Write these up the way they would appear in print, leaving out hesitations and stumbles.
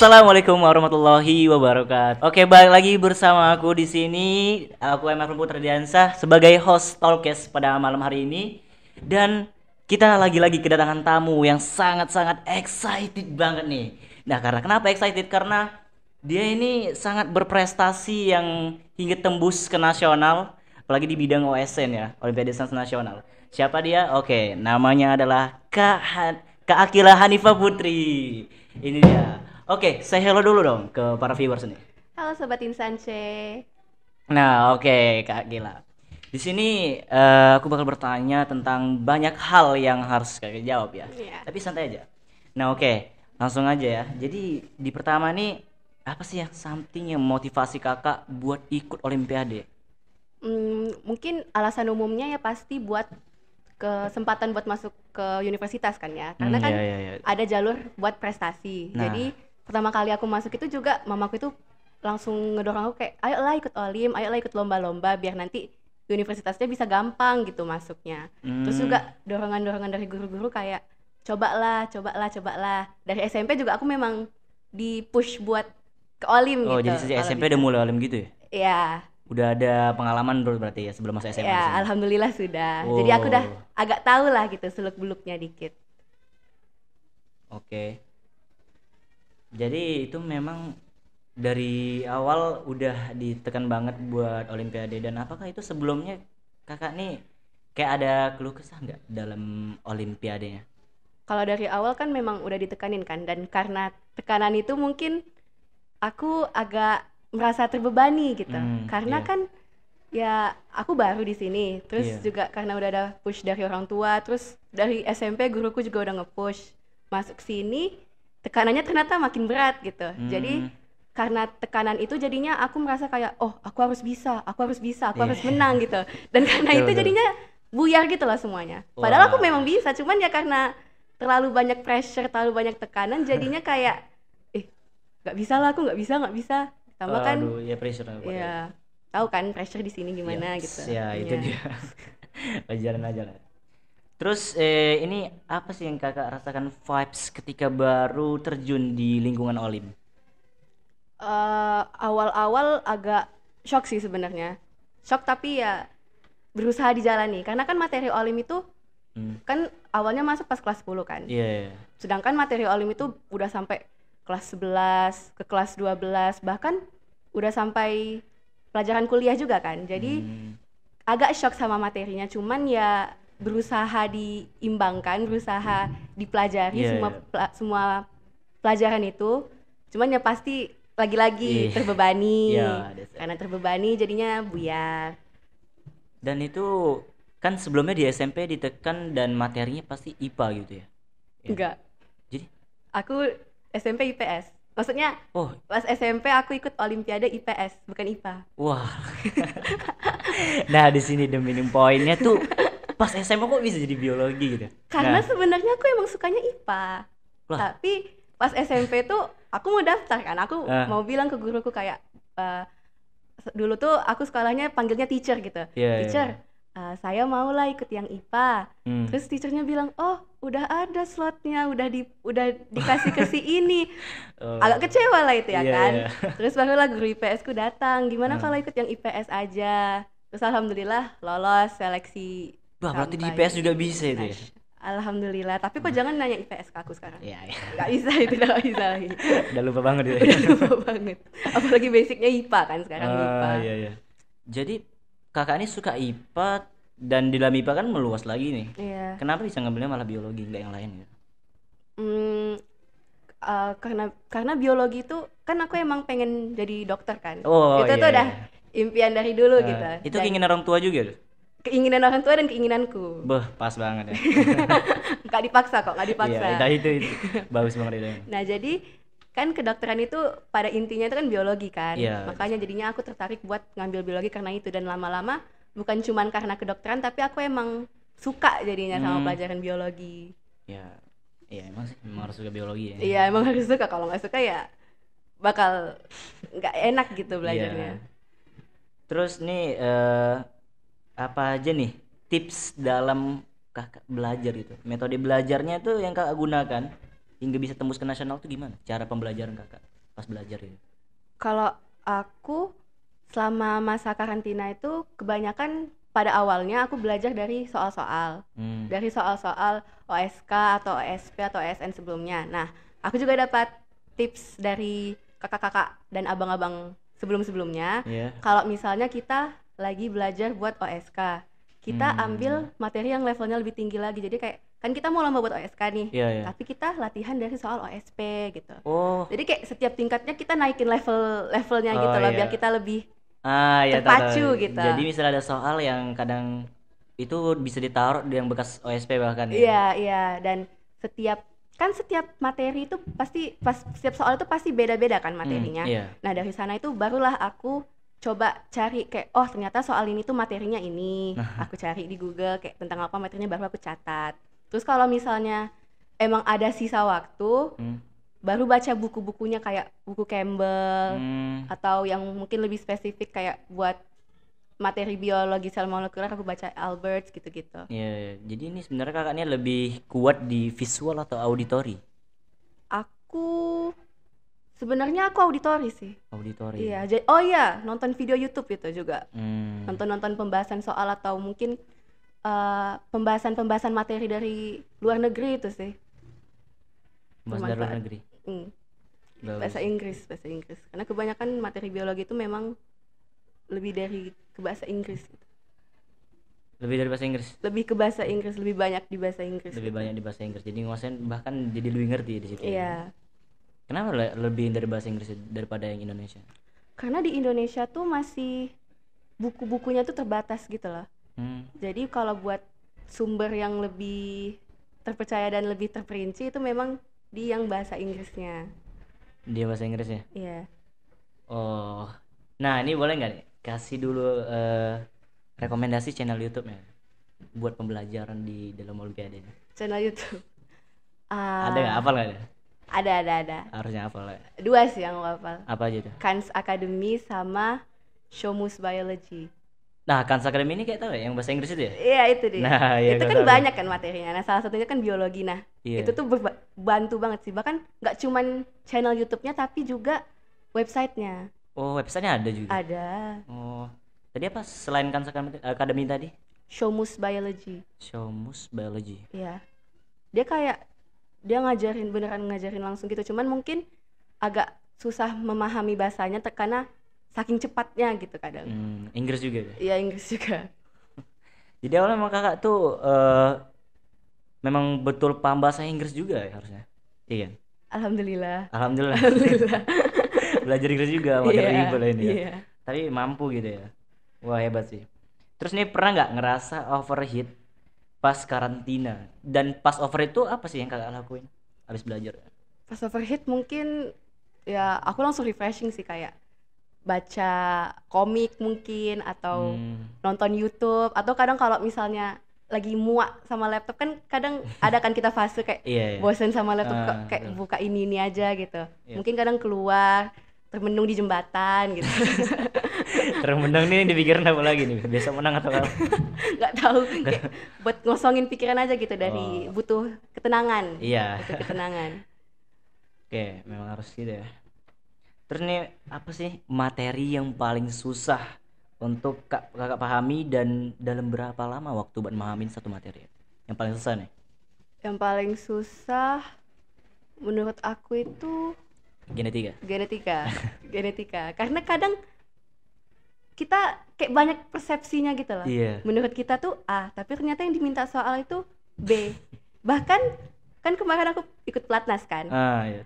Assalamualaikum warahmatullahi wabarakatuh. Oke, balik lagi bersama aku di sini. Aku Emma Putra Diansah sebagai host Talkcast pada malam hari ini. Dan kita lagi-lagi kedatangan tamu yang sangat-sangat excited banget nih. Nah, karena kenapa excited? Karena dia ini sangat berprestasi yang hingga tembus ke nasional, apalagi di bidang OSN ya, Olimpiade Sains Nasional. Siapa dia? Oke, namanya adalah Kak Akila Hanifah Putri. Ini dia. Oke, say hello dulu dong ke para viewers nih. Halo Sobat Insanche. Nah, oke Kak Akila. Di sini aku bakal bertanya tentang banyak hal yang harus kakak jawab ya. Iya. Tapi santai aja. Nah, oke, langsung aja ya. Jadi di pertama nih apa sih ya something yang motivasi kakak buat ikut Olimpiade? Mungkin alasan umumnya ya pasti buat kesempatan buat masuk ke universitas kan ya. Karena kan Iya, iya, iya. ada jalur buat prestasi. Nah. Jadi pertama kali aku masuk itu juga mamaku itu langsung ngedorong aku kayak ayolah ikut olim, ayolah ikut lomba-lomba biar nanti universitasnya bisa gampang gitu masuknya. Terus juga dorongan-dorongan dari guru-guru kayak cobalah, cobalah, cobalah. Dari SMP juga aku memang di push buat ke olim Oh, gitu. jadi sejak kalau SMP bisa. udah mulai olim gitu ya? Iya. Udah ada pengalaman dulu berarti ya sebelum masuk SMA di Ya, sini. alhamdulillah sudah. Jadi aku udah Oh, agak tahu lah gitu seluk-beluknya dikit. oke. Jadi itu memang dari awal udah ditekan banget buat Olimpiade, dan apakah itu sebelumnya kakak nih kayak ada keluh kesah nggak dalam Olimpiadenya? Kalau dari awal kan memang udah ditekanin kan, dan karena tekanan itu mungkin aku agak merasa terbebani gitu. Karena Iya, kan ya aku baru di sini, terus iya. juga karena udah ada push dari orang tua, terus dari SMP guruku juga udah nge-push masuk sini, tekanannya ternyata makin berat gitu. Jadi Hmm, karena tekanan itu jadinya aku merasa kayak oh aku harus bisa, aku harus bisa, aku iya. harus menang gitu. Dan karena Betul, itu betul. jadinya buyar gitu lah semuanya. Padahal aku Wah, memang bisa, cuman ya karena terlalu banyak pressure, terlalu banyak tekanan, jadinya kayak nggak bisa lah, aku nggak bisa, nggak bisa. Tambah kan aduh, ya pressure aku ya. ya tahu kan pressure di sini Ya, gimana gitu. ya itu Iya. dia. Pelajaran aja lah. Terus ini apa sih yang kakak rasakan vibes ketika baru terjun di lingkungan Olim? Awal-awal agak shock sih sebenarnya. Shock tapi ya berusaha dijalani. Karena kan materi olim itu Hmm, kan awalnya masuk pas kelas 10 kan. iya, iya. Sedangkan materi olim itu udah sampai kelas 11, ke kelas 12, bahkan udah sampai pelajaran kuliah juga kan. Jadi Hmm, agak shock sama materinya, cuman ya berusaha diimbangkan, berusaha dipelajari iya, semua iya. semua pelajaran itu. Cuman ya pasti lagi-lagi Iya. terbebani. Ya, Karena terbebani jadinya buyar. dan itu kan sebelumnya di SMP ditekan dan materinya pasti IPA gitu ya. Ya. Enggak, Jadi, aku SMP IPS. Maksudnya oh, pas SMP aku ikut Olimpiade IPS, bukan IPA. wah. Nah, di sini the minimum poinnya tuh pas SMA kok bisa jadi biologi gitu. Karena Nah, sebenarnya aku emang sukanya IPA. lah, Tapi pas SMP tuh aku mau daftar kan. Aku ah, mau bilang ke guruku kayak eh, dulu tuh aku sekolahnya panggilnya teacher gitu. iya, iya. Teacher, saya mau lah ikut yang IPA. Hmm. Terus teachernya bilang, "Oh, udah ada slotnya, udah dikasih ke si ini." Oh, Agak kecewa lah itu ya iya, kan. iya. Terus barulah guru IPS ku datang. Gimana Ah. kalau ikut yang IPS aja? Terus alhamdulillah lolos seleksi Wah, berarti di sampai IPS juga bisa itu ya. Alhamdulillah. Tapi kok jangan nanya IPS ke aku sekarang. Iya, iya. Gak bisa itu, gak bisa lagi. Udah lupa banget itu. Udah lupa banget. Apalagi basicnya IPA kan sekarang IPA. Iya, iya. Jadi kakak ini suka IPA, dan di dalam IPA kan meluas lagi nih. Iya. Kenapa bisa ngambilnya malah biologi nggak yang lain gitu? Hmm, karena biologi itu kan aku emang pengen jadi dokter kan. Oh, Itu iya, tuh udah iya. impian dari dulu gitu. Itu Dan keinginan orang tua juga tuh. keinginan orang tua dan keinginanku. Beh, pas banget ya. Nggak dipaksa kok, nggak dipaksa. Iya, itu bagus banget itu. Nah, jadi kan kedokteran itu pada intinya itu kan biologi kan. Iya. Makanya jadinya aku tertarik buat ngambil biologi karena itu, dan lama-lama bukan cuman karena kedokteran tapi aku emang suka jadinya sama pelajaran biologi. Ya, iya emang sih, emang harus suka biologi ya. Iya, emang harus suka, kalau nggak suka ya bakal nggak enak gitu belajarnya. Iya. Terus nih apa aja nih tips dalam kakak belajar itu? Metode belajarnya tuh yang kakak gunakan hingga bisa tembus ke nasional tuh gimana? Cara pembelajaran kakak pas belajar itu? Kalau aku selama masa karantina itu kebanyakan pada awalnya aku belajar dari soal-soal. Dari soal-soal OSK atau OSP atau OSN sebelumnya. Nah, aku juga dapat tips dari kakak-kakak dan abang-abang sebelum-sebelumnya. Kalau misalnya kita lagi belajar buat OSK, kita ambil materi yang levelnya lebih tinggi lagi. Jadi kayak kan kita mau lomba buat OSK nih, tapi kita latihan dari soal OSP gitu. Jadi kayak setiap tingkatnya kita naikin levelnya gitu loh, biar kita lebih terpacu gitu. Jadi misalnya ada soal yang kadang itu bisa ditaruh di yang bekas OSP bahkan ya. Iya, dan setiap materi itu pasti setiap soal itu pasti beda-beda kan materinya. Nah, dari sana itu barulah aku coba cari kayak ternyata soal ini tuh materinya ini. Aku cari di Google kayak tentang apa materinya, baru aku catat. Terus kalau misalnya emang ada sisa waktu, baru baca buku-bukunya kayak buku Campbell atau yang mungkin lebih spesifik kayak buat materi biologi sel molekuler aku baca Albert gitu-gitu. Jadi ini sebenarnya kakaknya lebih kuat di visual atau auditori? Sebenarnya aku auditori sih. Auditori. Iya, nonton video YouTube itu juga. Nonton pembahasan soal atau mungkin pembahasan materi dari luar negeri itu sih. Dari luar negeri. Bahasa Inggris. Karena kebanyakan materi biologi itu memang lebih dari ke bahasa Inggris gitu. Lebih dari bahasa Inggris? Lebih ke bahasa Inggris, lebih banyak di bahasa Inggris. Banyak di bahasa Inggris. Jadi nguasain bahkan jadi lebih ngerti di situ. Iya. Kenapa lebih dari bahasa Inggris daripada yang Indonesia? Karena di Indonesia tuh masih buku-bukunya tuh terbatas gitu loh. Jadi kalau buat sumber yang lebih terpercaya dan lebih terperinci itu memang di yang bahasa Inggrisnya. Dia bahasa Inggrisnya? Iya. Nah ini boleh nggak nih kasih dulu rekomendasi channel YouTube-nya buat pembelajaran di dalam Olimpiade ini? Channel YouTube. Ada nggak? Hafal nggak? Ada. Harusnya hafal lah. 2 sih yang aku hafal. Apa aja tuh? Kans Academy sama Shomus Biology. Nah, Kans Academy ini kayak tahu ya yang bahasa Inggris itu ya? Iya, itu dia. Nah, itu kan banyak kan materinya. Nah, salah satunya kan biologi. Nah, itu tuh bantu banget sih. Bahkan nggak cuman channel YouTube-nya tapi juga website-nya. Website-nya ada juga? Ada. Tadi apa selain Kans Academy tadi? Shomus Biology. Iya. Dia beneran ngajarin langsung gitu. Cuman mungkin agak susah memahami bahasanya karena saking cepatnya gitu kadang. Inggris juga ya? Iya, Inggris juga. Jadi awalnya memang kakak tuh memang betul paham bahasa Inggris juga ya harusnya? Iya kan? Alhamdulillah. Belajar Inggris juga materi ini ya. Iya. Tapi mampu gitu ya. Wah, hebat sih. Terus nih pernah nggak ngerasa overheat pas karantina? Dan pas overheat itu apa sih yang kakak lakuin habis belajar? Pas overheat mungkin ya aku langsung refreshing sih, kayak baca komik mungkin atau nonton YouTube, atau kadang kalau misalnya lagi muak sama laptop kan kadang ada kan kita fase kayak bosen sama laptop kayak buka ini aja gitu. Mungkin kadang keluar termenung di jembatan gitu. Termenung nih dipikirin apa lagi nih? Biasa menang atau apa? Nggak tahu, kayak buat ngosongin pikiran aja gitu dari butuh ketenangan. Butuh ketenangan. Oke, memang harus gitu ya. Terus nih apa sih materi yang paling susah untuk kakak pahami dan dalam berapa lama waktu buat memahamin satu materi? Yang paling susah nih? Yang paling susah menurut aku itu genetika. Karena kadang kita kayak banyak persepsinya gitu loh. Menurut kita tuh A, tapi ternyata yang diminta soal itu B. Bahkan kan kemarin aku ikut Platnas kan.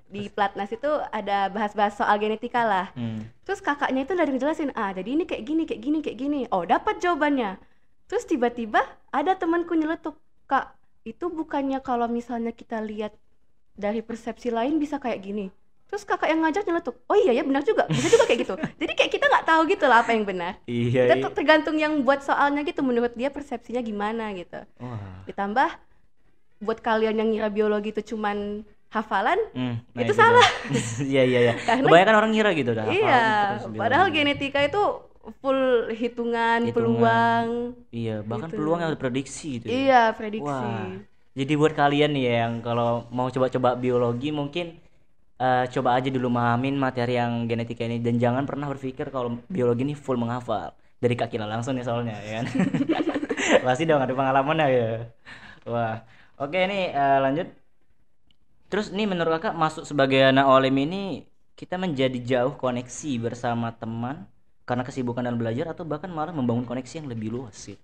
Di Platnas itu ada bahas-bahas soal genetika lah. Terus kakaknya itu udah ngejelasin, jadi ini kayak gini. Oh, dapat jawabannya. Terus tiba-tiba ada temanku nyeletuk, "Kak, itu bukannya kalau misalnya kita lihat dari persepsi lain bisa kayak gini." Terus kakak yang ngajar nyeletuk, "Oh iya ya, benar juga. Bisa juga kayak gitu." Jadi kayak kita nggak tahu gitu lah apa yang benar. Kita tergantung yang buat soalnya gitu, menurut dia persepsinya gimana gitu. Ditambah buat kalian yang ngira biologi itu cuman hafalan, itu salah. Iya. Kebanyakan orang ngira gitu dah. Padahal genetika itu full hitungan peluang. Bahkan gitu. Peluang yang prediksi gitu. Iya, prediksi. Jadi buat kalian nih ya yang kalau mau coba-coba biologi mungkin coba aja dulu mahamin materi yang genetika ini dan jangan pernah berpikir kalau biologi ini full menghafal dari Kak Kila langsung nih soalnya ya kan. Pasti dong ada pengalamannya ya. Wah, oke nih lanjut. Terus nih menurut kakak masuk sebagai anak olim ini kita menjadi jauh koneksi bersama teman karena kesibukan dan belajar atau bahkan malah membangun koneksi yang lebih luas sih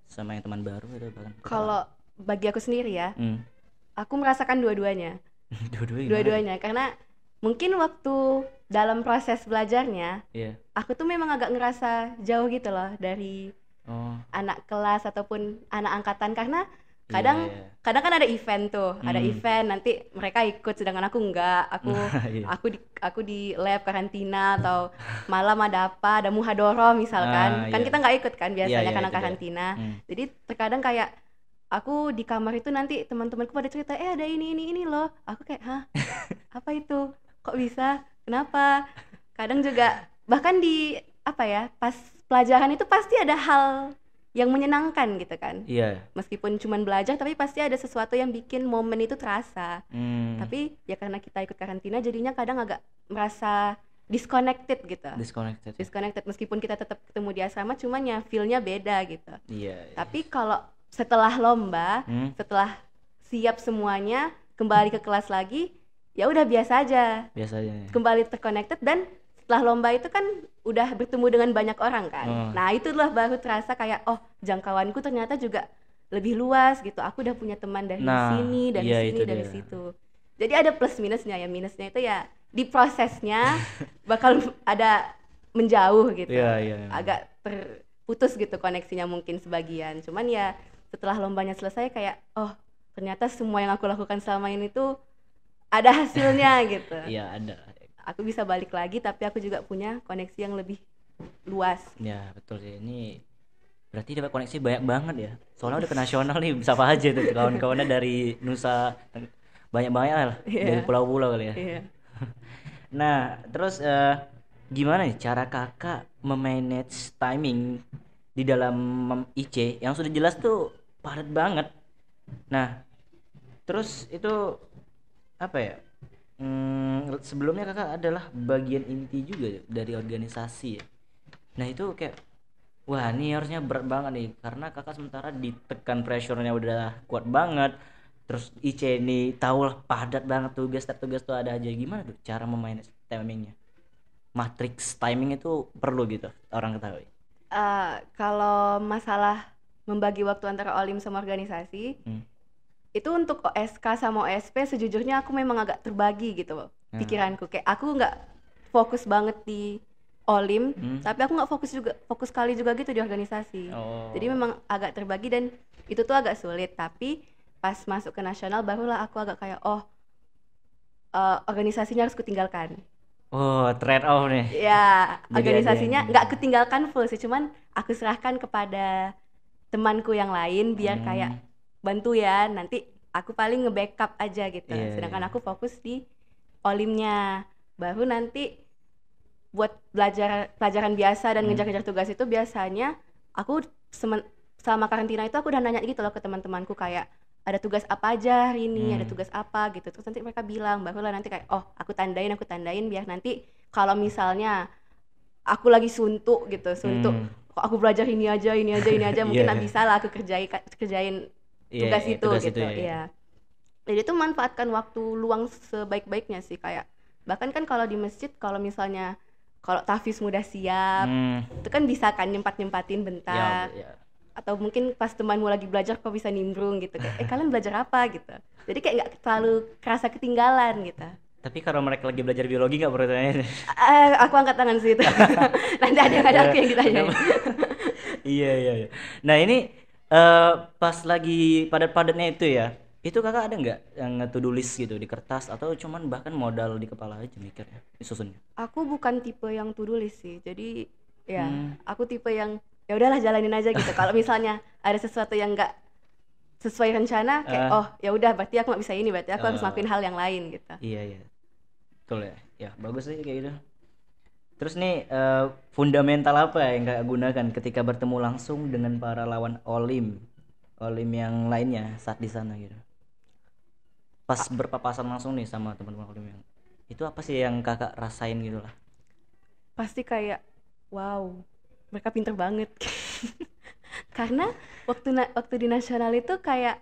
sama yang teman baru atau bahkan kita lama. Kalau bagi aku sendiri ya, Hmm. aku merasakan dua-duanya. Dua-duanya gimana? Dua-duanya karena mungkin waktu dalam proses belajarnya, Iya. aku tuh memang agak ngerasa jauh gitu loh dari Oh. anak kelas ataupun anak angkatan karena Iya, kadang iya. kadang kan ada event tuh, ada Hmm. event nanti mereka ikut sedangkan aku enggak. Iya. Aku di lab karantina atau malam ada muhadoroh misalkan. Kan Iya. kita nggak ikut kan Iya, biasanya iya, karena itu dia. karantina. Hmm. Jadi terkadang kayak aku di kamar itu nanti teman-temanku pada cerita, ada ini loh. Aku kayak, hah, apa itu? Kok bisa? Kenapa? Kadang juga bahkan di apa ya, pas pelajaran itu pasti ada hal yang menyenangkan gitu kan. Iya. Meskipun cuman belajar tapi pasti ada sesuatu yang bikin momen itu terasa. Hmm. Tapi ya karena kita ikut karantina jadinya kadang agak merasa disconnected gitu. Disconnected. Disconnected meskipun kita tetap ketemu di asrama cuman ya feel-nya beda gitu. Iya. Iya. Tapi kalau setelah lomba, Hmm. setelah siap semuanya, kembali ke kelas lagi, ya udah biasa aja. Biasanya. Kembali terconnected dan setelah lomba itu kan udah bertemu dengan banyak orang kan. Oh. Nah, itulah baru terasa kayak oh, jangkauanku ternyata juga lebih luas gitu. Aku udah punya teman dari Nah, sini, dari iya, sini, itu dari dia. situ. Jadi ada plus minusnya ya. Minusnya itu ya di prosesnya bakal ada menjauh gitu. Iya, iya. Agak terputus gitu koneksinya mungkin sebagian. Cuman ya setelah lombanya selesai kayak oh, ternyata semua yang aku lakukan selama ini tuh ada hasilnya gitu. Iya, ada. Aku bisa balik lagi tapi aku juga punya koneksi yang lebih luas. Ya, betul sih. Ini berarti dapat koneksi banyak banget ya. Soalnya udah ke nasional nih, siapa aja tuh kawan-kawannya dari Nusa banyak-banyak lah, Iya. dari pulau-pulau kali ya. Iya. Nah, terus gimana nih cara kakak memanage timing di dalam IC yang sudah jelas tuh padat banget. Nah, terus itu apa ya? Sebelumnya kakak adalah bagian inti juga dari organisasi ya. Nah itu kayak wah ini harusnya berat banget nih karena kakak sementara ditekan pressure-nya udah kuat banget. Terus IC ini tahu lah padat banget tugas tuh ada aja. Gimana tuh cara memanage timingnya? Matrix timing itu perlu gitu orang ketahui. Kalau masalah membagi waktu antara olim sama organisasi, itu untuk OSK sama OSP sejujurnya aku memang agak terbagi gitu pikiranku. Kayak aku nggak fokus banget di olim, tapi aku nggak fokus kali juga gitu di organisasi. Oh. Jadi memang agak terbagi dan itu tuh agak sulit. Tapi pas masuk ke nasional barulah aku agak kayak organisasinya harus kutinggalkan. Oh, trade off nih. Ya, Jadi organisasinya ada nggak kutinggalkan full sih, cuman aku serahkan kepada temanku yang lain biar kayak bantu ya, nanti aku paling nge-backup aja gitu. Iya, Sedangkan iya. aku fokus di olimnya. Baru nanti buat pelajaran biasa dan ngejar-ngejar tugas itu biasanya aku selama karantina itu aku udah nanya gitu loh ke teman-temanku kayak ada tugas apa aja hari ini, ada tugas apa gitu. Terus nanti mereka bilang, barulah nanti kayak oh, aku tandain biar nanti kalau misalnya aku lagi suntuk gitu, kok aku belajar ini aja mungkin Iya. nggak bisa lah aku kerjain Iya, tugas iya, itu tugas gitu. itu ya. Iya. Jadi itu manfaatkan waktu luang sebaik-baiknya sih, kayak bahkan kan kalau di masjid kalau misalnya kalau tahfiz mudah siap itu kan bisa kan nyempatin bentar. Ya. Atau mungkin pas temanmu lagi belajar kok bisa nimbrung gitu kayak kalian belajar apa gitu, jadi kayak nggak terlalu kerasa ketinggalan gitu. Tapi kalau mereka lagi belajar biologi nggak perlu tanya. Aku angkat tangan sih itu. Nanti ada aku yang ditanya. Iya. Nah ini pas lagi padat-padatnya itu ya, itu kakak ada nggak yang nge-to-do list gitu di kertas atau cuman bahkan modal di kepala aja mikirnya, disusunnya? Aku bukan tipe yang to do list sih, jadi ya aku tipe yang ya udahlah jalanin aja gitu. Kalau misalnya ada sesuatu yang nggak sesuai rencana kayak oh ya udah berarti aku nggak bisa ini, berarti aku harus ngelakuin hal yang lain gitu. Iya betul ya bagus sih kayak gitu. Terus nih fundamental apa yang kakak gunakan ketika bertemu langsung dengan para lawan olim yang lainnya saat di sana gitu? pas berpapasan langsung nih sama teman-teman kuliah yang itu apa sih yang kakak rasain gitu lah? Pasti kayak wow, mereka pinter banget. Karena waktu di nasional itu kayak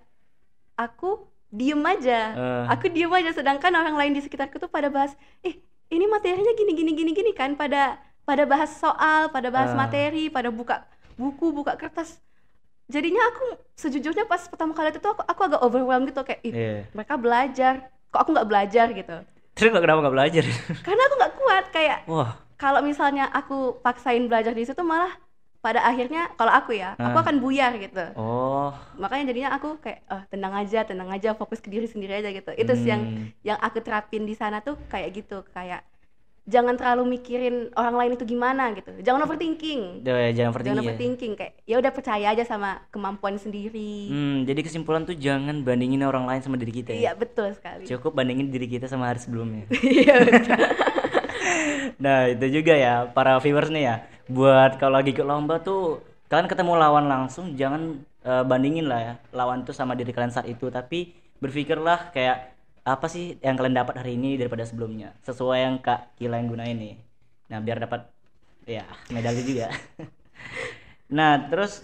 aku diem aja. Aku diem aja, sedangkan orang lain di sekitarku tuh pada bahas, ini materinya gini gini gini gini kan, pada bahas soal, pada bahas materi, pada buka buku, buka kertas. Jadinya aku sejujurnya pas pertama kali itu aku agak overwhelmed gitu, kayak mereka belajar, kok aku nggak belajar gitu. Terus kenapa nggak belajar? Karena aku nggak kuat, kayak Wah. Kalau misalnya aku paksain belajar di situ, malah pada akhirnya kalau aku ya, aku akan buyar gitu. Oh. Makanya jadinya aku kayak tenang aja, fokus ke diri sendiri aja gitu. Itu sih yang aku terapin di sana tuh, kayak gitu, kayak jangan terlalu mikirin orang lain itu gimana gitu. Jangan overthinking. Jangan overthinking, kayak ya udah percaya aja sama kemampuan sendiri. Jadi kesimpulan tuh jangan bandingin orang lain sama diri kita. Iya, betul sekali. Cukup bandingin diri kita sama hari sebelumnya. Iya, betul. Nah, itu juga ya para viewers nih ya. Buat kalau lagi ikut lomba tuh kalian ketemu lawan langsung, jangan bandingin lah ya lawan tuh sama diri kalian saat itu, tapi berpikirlah kayak apa sih yang kalian dapat hari ini daripada sebelumnya, sesuai yang Kak Kila yang gunain nih. Nah, biar dapat ya medali juga. Nah, terus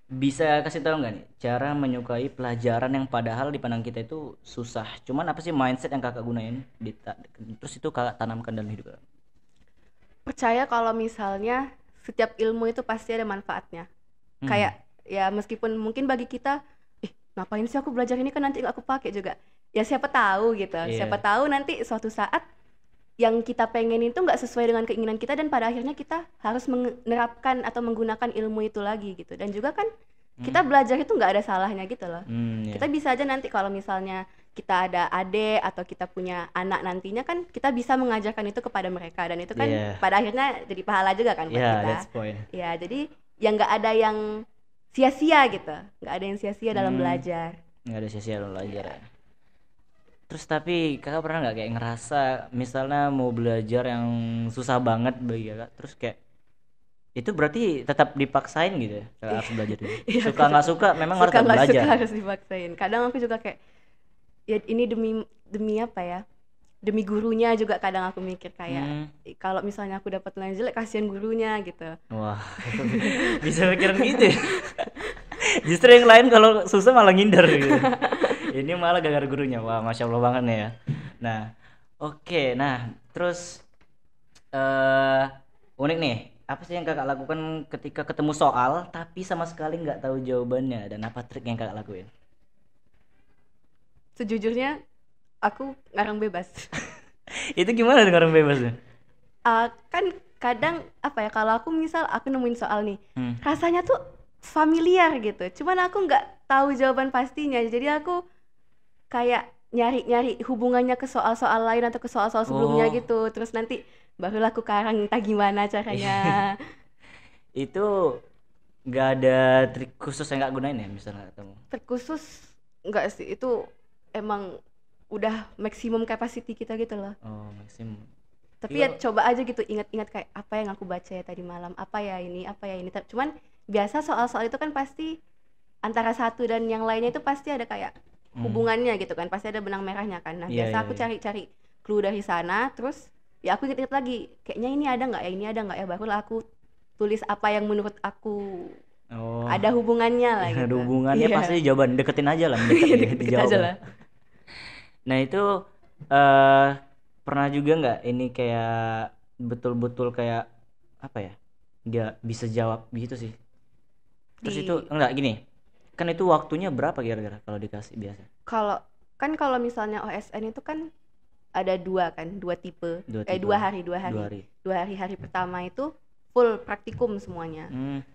bisa kasih tahu nggak nih cara menyukai pelajaran yang padahal dipandang kita itu susah, cuman apa sih mindset yang kakak gunain terus itu kakak tanamkan dalam hidup kakak? Percaya kalau misalnya setiap ilmu itu pasti ada manfaatnya. Kayak ya meskipun mungkin bagi kita, ngapain sih aku belajar ini, kan nanti aku pakai juga. Ya siapa tahu gitu. Siapa tahu nanti suatu saat yang kita pengen itu nggak sesuai dengan keinginan kita, dan pada akhirnya kita harus menerapkan atau menggunakan ilmu itu lagi gitu. Dan juga kan kita belajar itu nggak ada salahnya gitu loh. Kita bisa aja nanti kalau misalnya kita ada adik atau kita punya anak nantinya, kan kita bisa mengajarkan itu kepada mereka, dan itu kan pada akhirnya jadi pahala juga kan buat kita. That's point. Ya, jadi yang nggak ada yang sia-sia gitu, nggak ada yang sia-sia dalam belajar. Nggak ada sia-sia dalam belajar ya. Terus tapi kakak pernah nggak kayak ngerasa misalnya mau belajar yang susah banget bagi kakak, terus kayak itu berarti tetap dipaksain gitu ya kakak harus belajar itu? Suka nggak suka memang harus belajar. Suka harus dipaksain. Kadang aku juga kayak ya ini demi apa ya, demi gurunya juga. Kadang aku mikir kayak kalau misalnya aku dapat nilai jelek, kasihan gurunya gitu. Wah, bisa pikiran gitu ya? Justru yang lain kalau susah malah ngindar gitu. Ini malah gara-gara gurunya. Wah, masya Allah banget nih ya. Nah, oke. Nah, terus unik nih. Apa sih yang kakak lakukan ketika ketemu soal tapi sama sekali nggak tahu jawabannya, dan apa trik yang kakak lakuin? Sejujurnya aku ngarang bebas. Itu gimana ngarang bebasnya? Kan kadang apa ya, kalau aku misal aku nemuin soal nih, rasanya tuh familiar gitu, cuman aku nggak tahu jawaban pastinya, jadi aku kayak nyari hubungannya ke soal-soal lain atau ke soal-soal sebelumnya gitu, terus nanti barulah aku karang entah gimana caranya. Itu nggak ada trik khusus yang nggak gunain ya misalnya ketemu? Trik khusus nggak sih, itu emang udah maksimum capacity kita gitu loh. Oh, maksimum. Tapi ya coba aja gitu, ingat-ingat kayak apa yang aku baca ya tadi malam, apa ya ini. Cuman biasa soal-soal itu kan pasti antara satu dan yang lainnya itu pasti ada kayak hubungannya gitu kan, pasti ada benang merahnya kan. Nah, biasa aku cari clue dari sana, terus ya aku ingat lagi kayaknya ini ada nggak ya, barulah aku tulis apa yang menurut aku ada hubungannya lah gitu. Ada hubungannya pasti jawaban, deketin aja lah, deket aja lah. Nah, itu pernah juga nggak ini kayak betul-betul kayak apa ya, dia bisa jawab gitu sih? Terus itu enggak gini, kan itu waktunya berapa kira-kira kalau dikasih biasa? Kalau misalnya OSN itu kan ada dua tipe. 2 hari. Hari pertama itu full praktikum semuanya.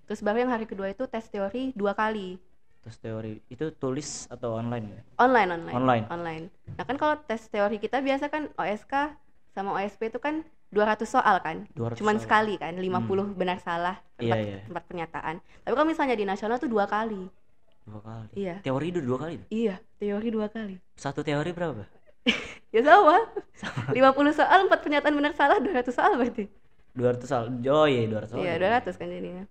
Terus baru yang hari kedua itu tes teori 2 kali. Tes teori itu tulis atau online? Online. Nah kan kalau tes teori kita biasa kan OSK sama OSP itu kan 200 soal kan, cuman soal sekali kan, 50 benar salah, tempat pernyataan. Tapi kalau misalnya di nasional tuh 2 kali. 2 kali? Iya. Teori itu 2 kali? Iya, teori 2 kali. Satu teori berapa? Ya sama. 50 soal, 4 pernyataan benar salah, 200 soal berarti. 200 soal? Oh iya, 200 soal. Iya, 200 kan jadinya.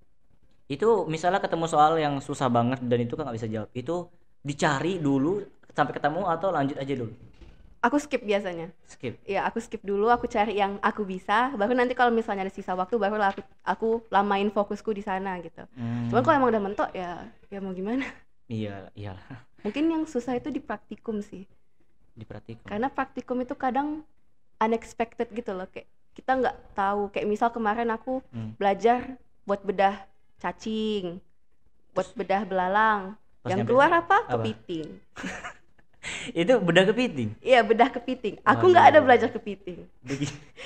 Itu misalnya ketemu soal yang susah banget dan itu kan nggak bisa jawab, itu dicari dulu sampai ketemu atau lanjut aja dulu? Aku skip biasanya. Skip. Ya, aku skip dulu, aku cari yang aku bisa, baru nanti kalau misalnya ada sisa waktu baru aku lamain fokusku di sana gitu. Cuman kalau emang udah mentok ya mau gimana? Iya, iyalah. Mungkin yang susah itu di praktikum sih. Di praktikum. Karena praktikum itu kadang unexpected gitu loh, kayak kita nggak tahu. Kayak misal kemarin aku belajar buat bedah cacing, buat bedah belalang. Yang keluar apa? Kepiting. Itu bedah kepiting? Iya, bedah kepiting. Aku nggak ada belajar kepiting.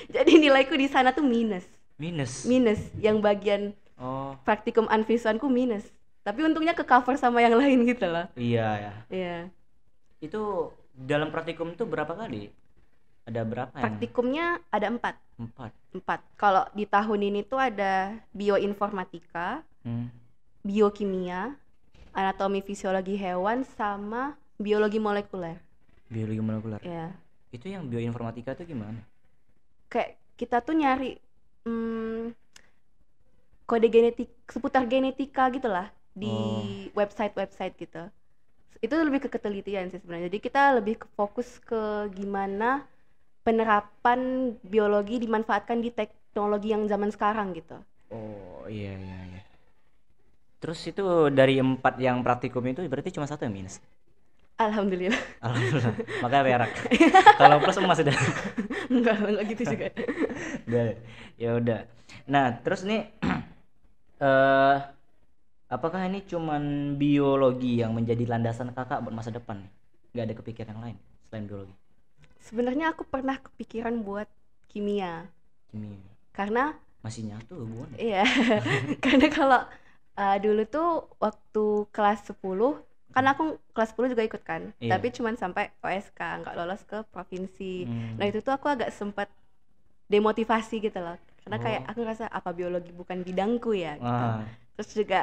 Jadi nilaiku di sana tuh minus. Yang bagian praktikum anvisuanku minus. Tapi untungnya ke cover sama yang lain gitu loh. Iya ya. Iya. Itu dalam praktikum tuh berapa kali? Ada berapa? Praktikumnya ada 4. Kalau di tahun ini tuh ada bioinformatika, biokimia, anatomi fisiologi hewan, sama biologi molekuler. Ya. Itu yang bioinformatika tuh gimana? Kayak kita tuh nyari kode genetik seputar genetika gitulah di website gitu. Itu lebih ke ketelitian sih sebenarnya. Jadi kita lebih fokus ke gimana penerapan biologi dimanfaatkan di teknologi yang zaman sekarang gitu. Oh iya. Terus itu dari 4 yang praktikum itu berarti cuma 1 yang minus? Alhamdulillah. Makanya perak. Kalau plus emas udah. Enggak gitu juga. Ya udah. Nah, terus nih apakah ini cuman biologi yang menjadi landasan kakak buat masa depan? Gak ada kepikiran yang lain selain biologi? Sebenarnya aku pernah kepikiran buat kimia. Karena masih nyatu hubungan. Iya. Karena kalau dulu tuh waktu kelas 10 kan aku kelas 10 juga ikut kan, tapi cuman sampai OSK, nggak lolos ke provinsi. Nah itu tuh aku agak sempat demotivasi gitu loh, karena kayak aku ngerasa apa biologi bukan bidangku ya gitu. Terus juga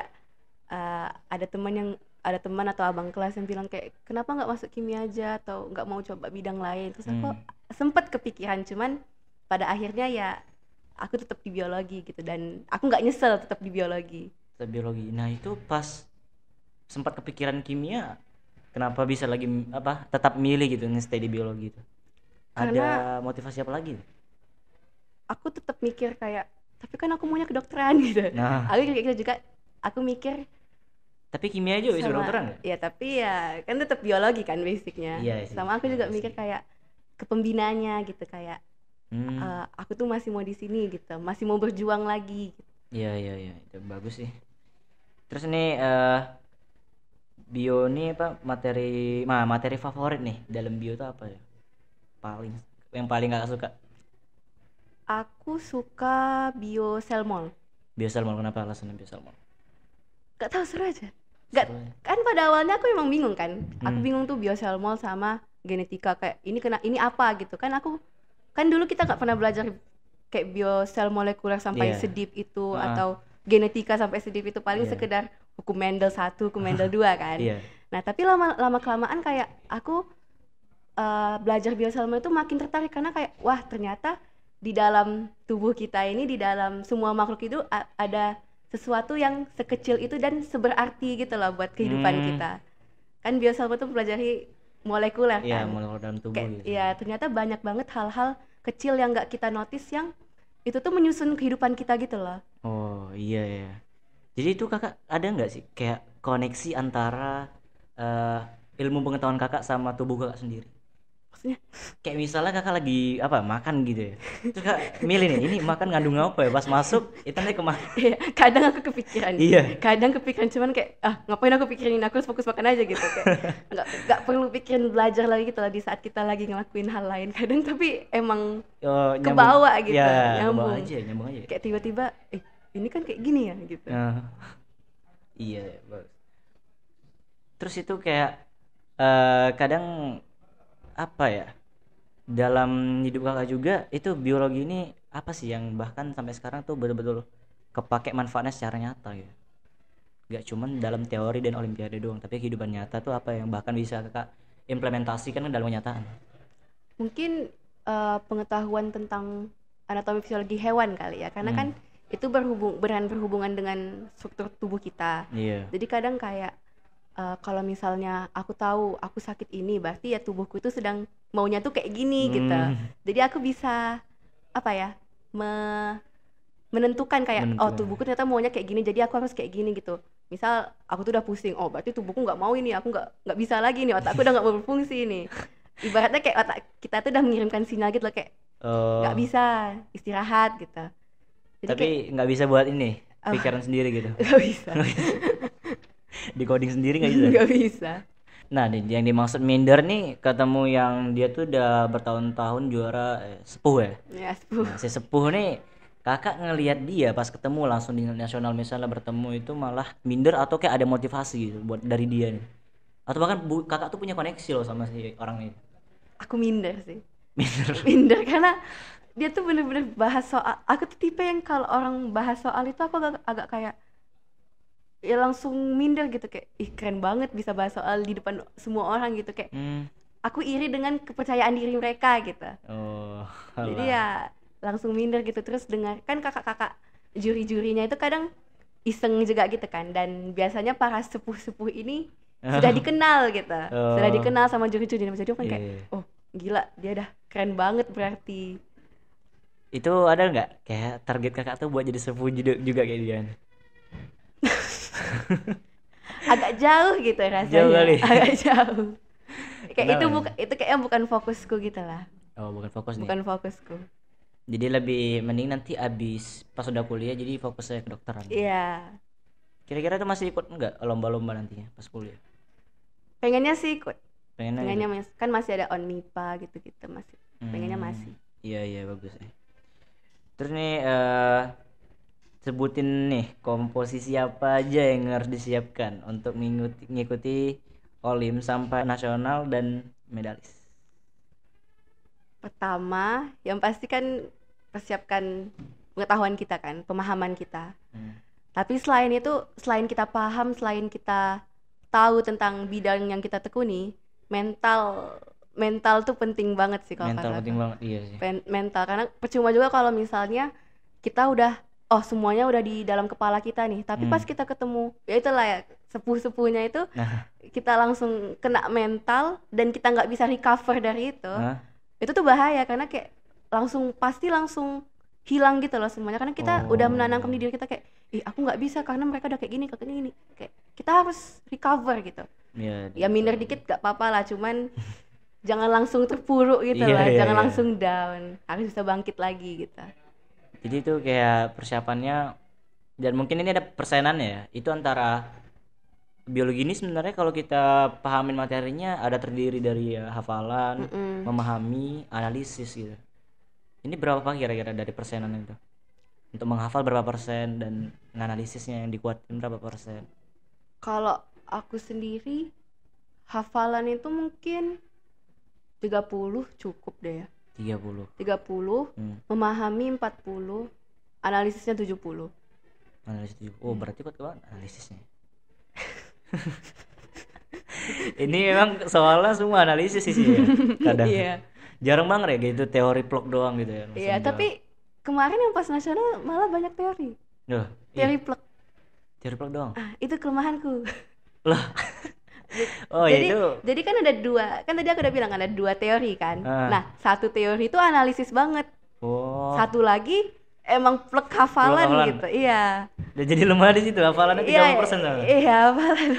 ada teman atau abang kelas yang bilang kayak kenapa nggak masuk kimia aja atau nggak mau coba bidang lain. Terus aku sempat kepikiran, cuman pada akhirnya ya aku tetap di biologi gitu, dan aku nggak nyesel tetap di biologi. Nah itu pas sempat kepikiran kimia, kenapa bisa lagi tetap milih gitu nge-stay di biologi itu? Ada motivasi apa lagi? Aku tetap mikir kayak tapi kan aku maunya kedokteran gitu. Aku kayak gitu juga, aku mikir tapi kimia juga bisa kedokteran nggak? Ya tapi ya kan tetap biologi kan basicnya. Sama aku juga mikir kayak ke pembinanya gitu, kayak aku tuh masih mau di sini gitu, masih mau berjuang lagi gitu. Iya itu bagus sih. Terus nih bio nih materi favorit nih dalam bio itu apa ya? Yang paling gak suka? Aku suka bioselmol. Kenapa alasannya bioselmol? Gak tahu, seru aja. Kan pada awalnya aku emang bingung kan. Aku bingung tuh bioselmol sama genetika, kayak ini apa gitu kan. Aku kan dulu kita gak pernah belajar kayak biosel molekuler sampai sedip itu atau genetika sampai sedip itu, paling sekedar hukum Mendel 1, hukum Mendel 2 kan. Nah tapi lama kelamaan kayak aku belajar bioselmol itu makin tertarik, karena kayak wah ternyata di dalam tubuh kita ini, di dalam semua makhluk itu ada sesuatu yang sekecil itu dan seberarti gitu loh buat kehidupan kita. Kan bioselmol itu pelajari molekuler kan. Molekuler dalam tubuh gitu. Iya, ternyata banyak banget hal-hal kecil yang nggak kita notice yang itu tuh menyusun kehidupan kita gitu loh. Oh iya. Jadi itu kakak ada nggak sih kayak koneksi antara ilmu pengetahuan kakak sama tubuh kakak sendiri? Maksudnya kayak misalnya kakak lagi makan gitu ya, terus kakak milih nih ini makan ngandung apa ya, pas masuk itu nanti kemana? Iya, kadang aku kepikiran. Kadang kepikiran, cuman kayak ngapain aku pikirin, aku harus fokus makan aja gitu, kayak nggak perlu pikirin belajar lagi gitu lah di saat kita lagi ngelakuin hal lain kadang, tapi emang kebawa gitu. Nyambung aja. Kayak tiba-tiba ini kan kayak gini ya gitu. Iya bagus. Terus itu kayak kadang dalam hidup kakak juga itu biologi ini apa sih yang bahkan sampai sekarang tuh betul-betul kepake manfaatnya secara nyata gitu, gak cuman dalam teori dan olimpiade doang, tapi kehidupan nyata tuh apa yang bahkan bisa kakak implementasikan dalam kenyataan? Mungkin pengetahuan tentang anatomi fisiologi hewan kali ya, karena kan itu berhubungan dengan struktur tubuh kita. Jadi kadang kayak kalau misalnya aku tahu aku sakit ini, berarti ya tubuhku itu sedang maunya tuh kayak gini gitu. Jadi aku bisa apa ya, menentukan kayak oh Menentukan. tubuhku ternyata maunya kayak gini, jadi aku harus kayak gini gitu. Misal aku tuh udah pusing, oh berarti tubuhku nggak mau ini, aku nggak bisa lagi nih, otakku udah nggak berfungsi nih. Ibaratnya kayak otak kita tuh udah mengirimkan sinyal gitu loh, kayak nggak Oh, bisa istirahat gitu. Jadi kayak tapi nggak bisa buat ini apa? pikiran sendiri gitu. Nggak bisa, Di coding sendiri nggak bisa. nggak bisa. Nah, yang dimaksud minder nih ketemu yang dia tuh udah bertahun-tahun juara sepuh ya. Ya, 10. Nah, si sepuh nih kakak ngelihat dia pas ketemu langsung di nasional misalnya bertemu itu malah minder atau kayak ada motivasi gitu buat dari dia nih. Atau bahkan kakak tuh punya koneksi loh sama si orang ini. Aku minder sih. Minder. Minder karena dia tuh bener-bener bahas soal, aku tuh tipe yang kalau orang bahas soal itu aku agak kayak ya langsung minder gitu, kayak ih keren banget bisa bahas soal di depan semua orang gitu, kayak Hmm. aku iri dengan kepercayaan diri mereka gitu. Oh, Jadi alah. ya langsung minder gitu. Terus dengar kan kakak-kakak juri-jurinya itu kadang iseng juga gitu kan, dan biasanya para sepuh-sepuh ini sudah dikenal gitu, sudah Oh, dikenal sama juri-jurinya. Jadi aku kan iya, kayak iya. oh gila dia dah keren banget berarti. Itu ada nggak kayak target kakak tuh buat jadi sepuh juga kayak dia? Agak jauh gitu Jauh rasanya. kali. Agak jauh, kayak itu Kenapa? bukan, itu kayaknya bukan fokusku gitu lah, Oh, bukan fokus nih. bukan fokusku. Jadi lebih mending nanti abis pas udah kuliah jadi fokusnya ke dokteran. Iya, Kira-kira tuh masih ikut nggak lomba-lomba nantinya pas kuliah? pengennya sih ikut, Pengennya pengennya ikut. kan masih ada onmipa gitu-gitu, masih pengennya masih. Iya iya bagus ya. Terus nih sebutin nih komposisi apa aja yang harus disiapkan untuk ngikuti Olim sampai nasional dan medalis. Pertama yang pasti kan persiapkan pengetahuan kita kan, pemahaman kita. Hmm. Tapi selain itu, selain kita paham, selain kita tahu tentang bidang yang kita tekuni, mental mental tuh penting banget sih kalau Mental kata penting aku. banget iya sih. Mental, karena percuma juga kalau misalnya kita udah oh semuanya udah di dalam kepala kita nih, tapi pas kita ketemu ya itulah ya sepuh-sepuhnya itu, Nah, kita langsung kena mental dan kita nggak bisa recover dari Hah? itu tuh bahaya, karena kayak pasti langsung hilang gitu loh semuanya, karena kita udah menanamkan di diri kita kayak ih aku nggak bisa karena mereka udah kayak gini, kayak kita harus recover gitu. Iya. Ya minder dikit gak apa-apa lah, cuman jangan langsung terpuruk gitu Iya, lah, iya, jangan iya. langsung down, harus bisa bangkit lagi gitu. Jadi itu kayak persiapannya dan mungkin ini ada persainannya ya. Itu antara biologi ini sebenarnya kalau kita pahamin materinya ada terdiri dari ya, hafalan, memahami, analisis gitu. Ini berapa kira-kira dari persenan itu? Untuk menghafal berapa persen dan menganalisisnya yang dikuatin berapa persen? Kalau aku sendiri hafalan itu mungkin 30 cukup deh ya, 30. 30, memahami 40, analisisnya 70. Analisis 70. Oh, berarti kuat banget analisisnya. Ini memang soalnya semua analisis sih ya. Kadang. Iya. Jarang banget ya gitu teori plok doang gitu ya. Iya, tapi kemarin yang pas nasional malah banyak teori. Duh, Teori plek. teori plok doang. Ah, itu kelemahanku. Lah. Oh, jadi, itu. jadi kan ada dua, kan tadi aku udah bilang ada dua teori kan. Ah. Nah, satu teori itu analisis banget. Oh. Satu lagi emang plek hafalan hafalan. gitu. Iya. Udah jadi lemah di situ hafalannya 30% sama. Iya, hafalan.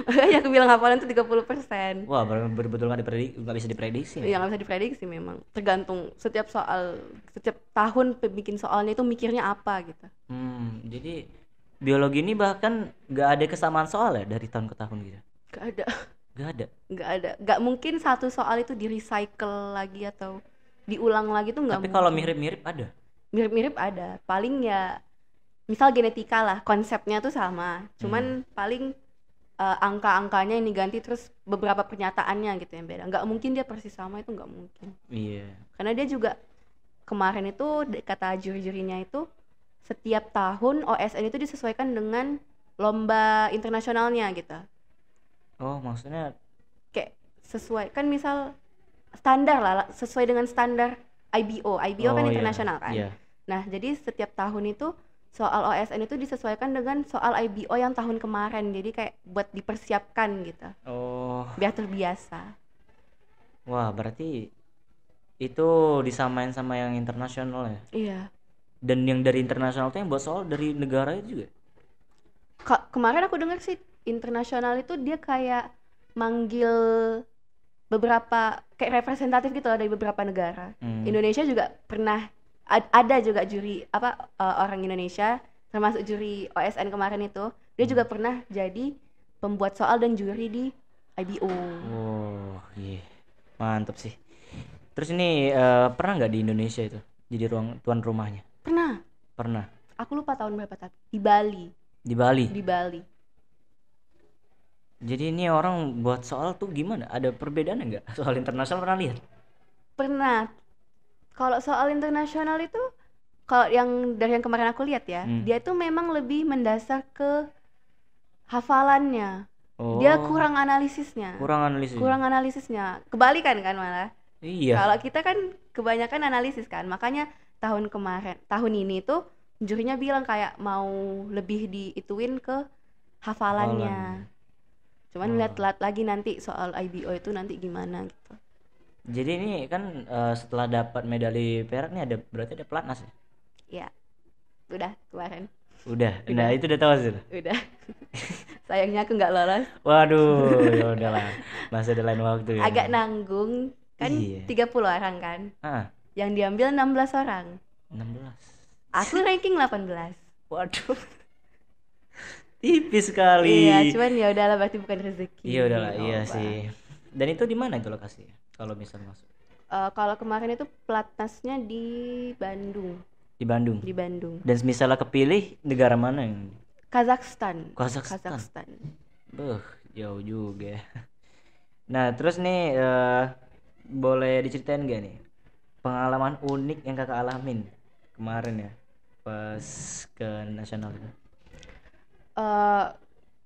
Makanya aku bilang hafalan itu 30%. Wah, betul nggak bisa diprediksi. Iya, nggak bisa diprediksi memang. Tergantung setiap tahun bikin soalnya itu mikirnya apa gitu. Jadi biologi ini bahkan nggak ada kesamaan soal ya dari tahun ke tahun gitu. Gak ada. Nggak ada. Nggak ada. Nggak mungkin satu soal itu di recycle lagi atau diulang lagi tuh nggak Tapi mungkin. kalau mirip-mirip ada. Mirip-mirip ada. Paling ya misal genetika lah, konsepnya tuh sama. Cuman paling angka-angkanya ini ganti, terus beberapa pernyataannya gitu yang beda. Nggak mungkin dia persis sama, itu nggak mungkin. Iya. Karena dia juga kemarin itu kata juri-jurinya itu setiap tahun OSN itu disesuaikan dengan lomba internasionalnya gitu. Oh, maksudnya Kayak sesuai kan, misal standar lah, sesuai dengan standar IBO kan iya. internasional kan. Iya. Nah, jadi setiap tahun itu soal OSN itu disesuaikan dengan soal IBO yang tahun kemarin, jadi kayak buat dipersiapkan gitu, Oh, biar terbiasa. wah berarti itu disamain sama yang internasional ya. Iya. Dan yang dari internasional tuh yang buat soal dari negara itu juga. Kemarin aku dengar sih internasional itu dia kayak manggil beberapa kayak representatif gitu loh dari beberapa negara. Indonesia juga pernah ada juga juri orang Indonesia termasuk juri OSN kemarin itu, dia juga pernah jadi pembuat soal dan juri di IBO. Oh iya, mantap sih. Terus ini pernah nggak di Indonesia itu jadi tuan rumahnya? Pernah. Aku lupa tahun berapa tapi di Bali. Di Bali. Jadi ini orang buat soal tuh gimana? Ada perbedaan nggak? Soal internasional pernah lihat? Pernah. Kalau soal internasional itu, kalau yang dari yang kemarin aku lihat ya, dia tuh memang lebih mendasar ke hafalannya. Oh. Dia kurang analisisnya. Kurang analisisnya. Kebalikan kan malah. Iya. Kalau kita kan kebanyakan analisis kan. Makanya tahun ini tuh jurinya bilang kayak mau lebih diituin ke hafalannya. Cuman lihat lagi nanti soal IBO itu nanti gimana gitu. Jadi ini kan setelah dapat medali perak nih berarti ada pelatnas ya? Iya. Udah kemarin. Udah. Nah, itu udah tahu sih. Udah. Sayangnya aku nggak lolos. Waduh, ya udahlah. Masih ada lain waktu ya. Agak nanggung kan. Iya. 30 orang kan. Yang diambil 16 orang. 16. Aku ranking 18. Waduh. Tipis sekali. Iya, cuman ya udahlah berarti bukan rezeki. Iya udahlah, iya sih. Dan itu di mana itu lokasinya? Kalau misal masuk? Kalau kemarin itu pelatnasnya di Bandung. Di Bandung. Dan misalnya kepilih negara mana yang? Kazakhstan. Beuh, jauh juga. Nah, terus nih boleh diceritain gak nih pengalaman unik yang kakak alamin kemarin ya pas ke nasional itu?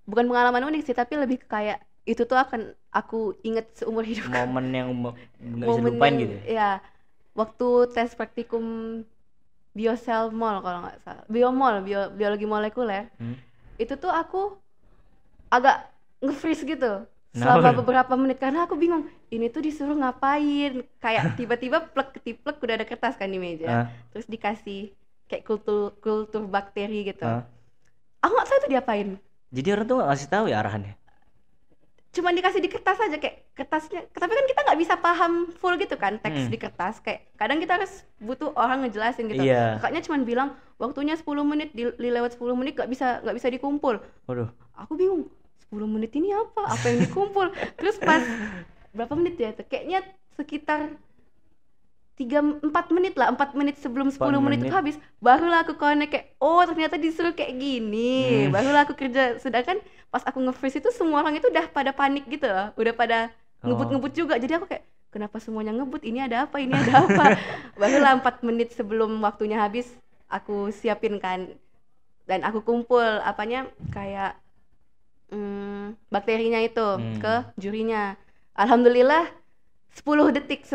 Bukan pengalaman unik sih, tapi lebih kayak itu tuh akan aku inget seumur hidup. Momen yang nggak bisa lupain gitu ya? Ya, waktu tes praktikum biosel mol kalau nggak salah, biologi molekuler. Itu tuh aku agak nge-freeze gitu selama beberapa menit karena aku bingung ini tuh disuruh ngapain, kayak tiba-tiba plek udah ada kertas kan di meja, terus dikasih kayak kultur bakteri gitu. Aku nggak tahu itu diapain. Jadi orang tuh nggak ngasih tahu ya arahannya? Cuman dikasih di kertas aja, kayak kertasnya, tapi kan kita nggak bisa paham full gitu kan teks di kertas, kayak kadang kita harus butuh orang ngejelasin gitu. Kakaknya cuman bilang waktunya 10 menit, lewat 10 menit nggak bisa dikumpul. Waduh. Aku bingung 10 menit ini apa yang dikumpul. Terus pas berapa menit ya itu, kayaknya sekitar 4 menit lah, 4 menit sebelum 10 menit itu habis, barulah aku connect kayak oh ternyata disuruh kayak gini. Barulah aku kerja. Sedangkan pas aku nge-freeze itu semua orang itu udah pada panik gitu loh, udah pada ngebut juga. Jadi aku kayak kenapa semuanya ngebut, ini ada apa barulah 4 menit sebelum waktunya habis aku siapin kan, dan aku kumpul kayak bakterinya itu ke jurinya. Alhamdulillah 10 detik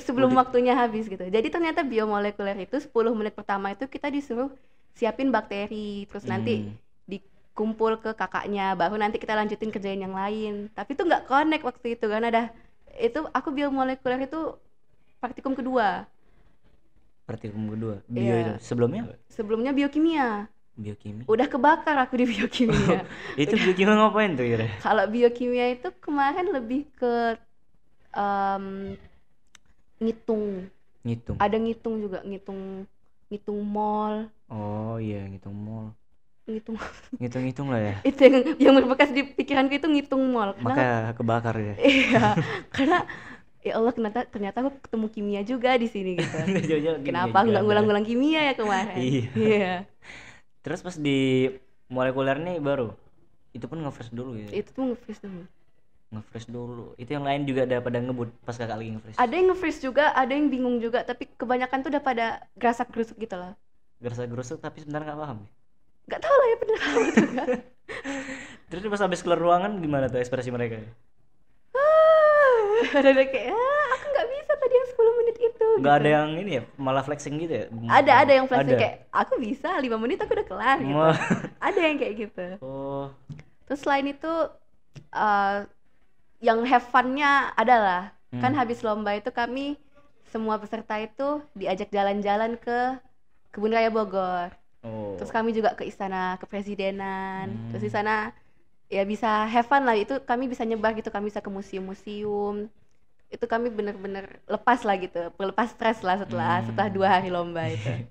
sebelum waktunya habis gitu. Jadi ternyata biomolekuler itu 10 menit pertama itu kita disuruh siapin bakteri, terus nanti dikumpul ke kakaknya, baru nanti kita lanjutin kerjain yang lain. Tapi itu nggak connect waktu itu karena aku biomolekuler itu praktikum kedua. Bio itu sebelumnya biokimia. Udah kebakar aku di biokimia. Itu biokimia ngapain tuh kira? Kalau biokimia itu kemarin lebih ke ngitung. Ada ngitung juga, ngitung mol. Oh iya, ngitung mol. Ngitung lah ya. Itu yang berbekas di pikiranku itu ngitung mol. Maka kebakar ya. Iya, karena ya Allah ternyata aku ketemu kimia juga di sini gitu. Kenapa nggak ngulang-ngulang kimia ya kemarin? Iya. Terus pas di molekuler nih baru itu pun nge-freeze dulu ya? Itu tuh nge-freeze dulu. Itu yang lain juga ada pada ngebut pas kakak lagi nge-freeze? Ada yang nge-freeze juga, ada yang bingung juga, tapi kebanyakan tuh udah pada gerasak-gerusuk gitu lah. Gerasak-gerusuk tapi sebenarnya nggak paham? Nggak tahu lah ya, bener apa juga. Terus pas habis keluar ruangan gimana tuh ekspresi mereka? Ada kayak aku nggak bisa tadi yang 10 menit itu Nggak gitu. ada yang ini ya, malah flexing gitu ya? Ada yang flashing Ada. kayak aku bisa 5 menit aku udah kelar gitu. Wah. Ada yang kayak gitu. Oh. Terus selain itu eh, yang have fun-nya adalah kan habis lomba itu kami semua peserta itu diajak jalan-jalan ke Kebun Raya Bogor. Oh. Terus kami juga ke Istana Kepresidenan. Terus di sana ya bisa have fun lah, itu kami bisa nyebar gitu, kami bisa ke museum-museum. Itu kami bener-bener lepas lah gitu, lepas stres lah setelah 2 hari lomba itu.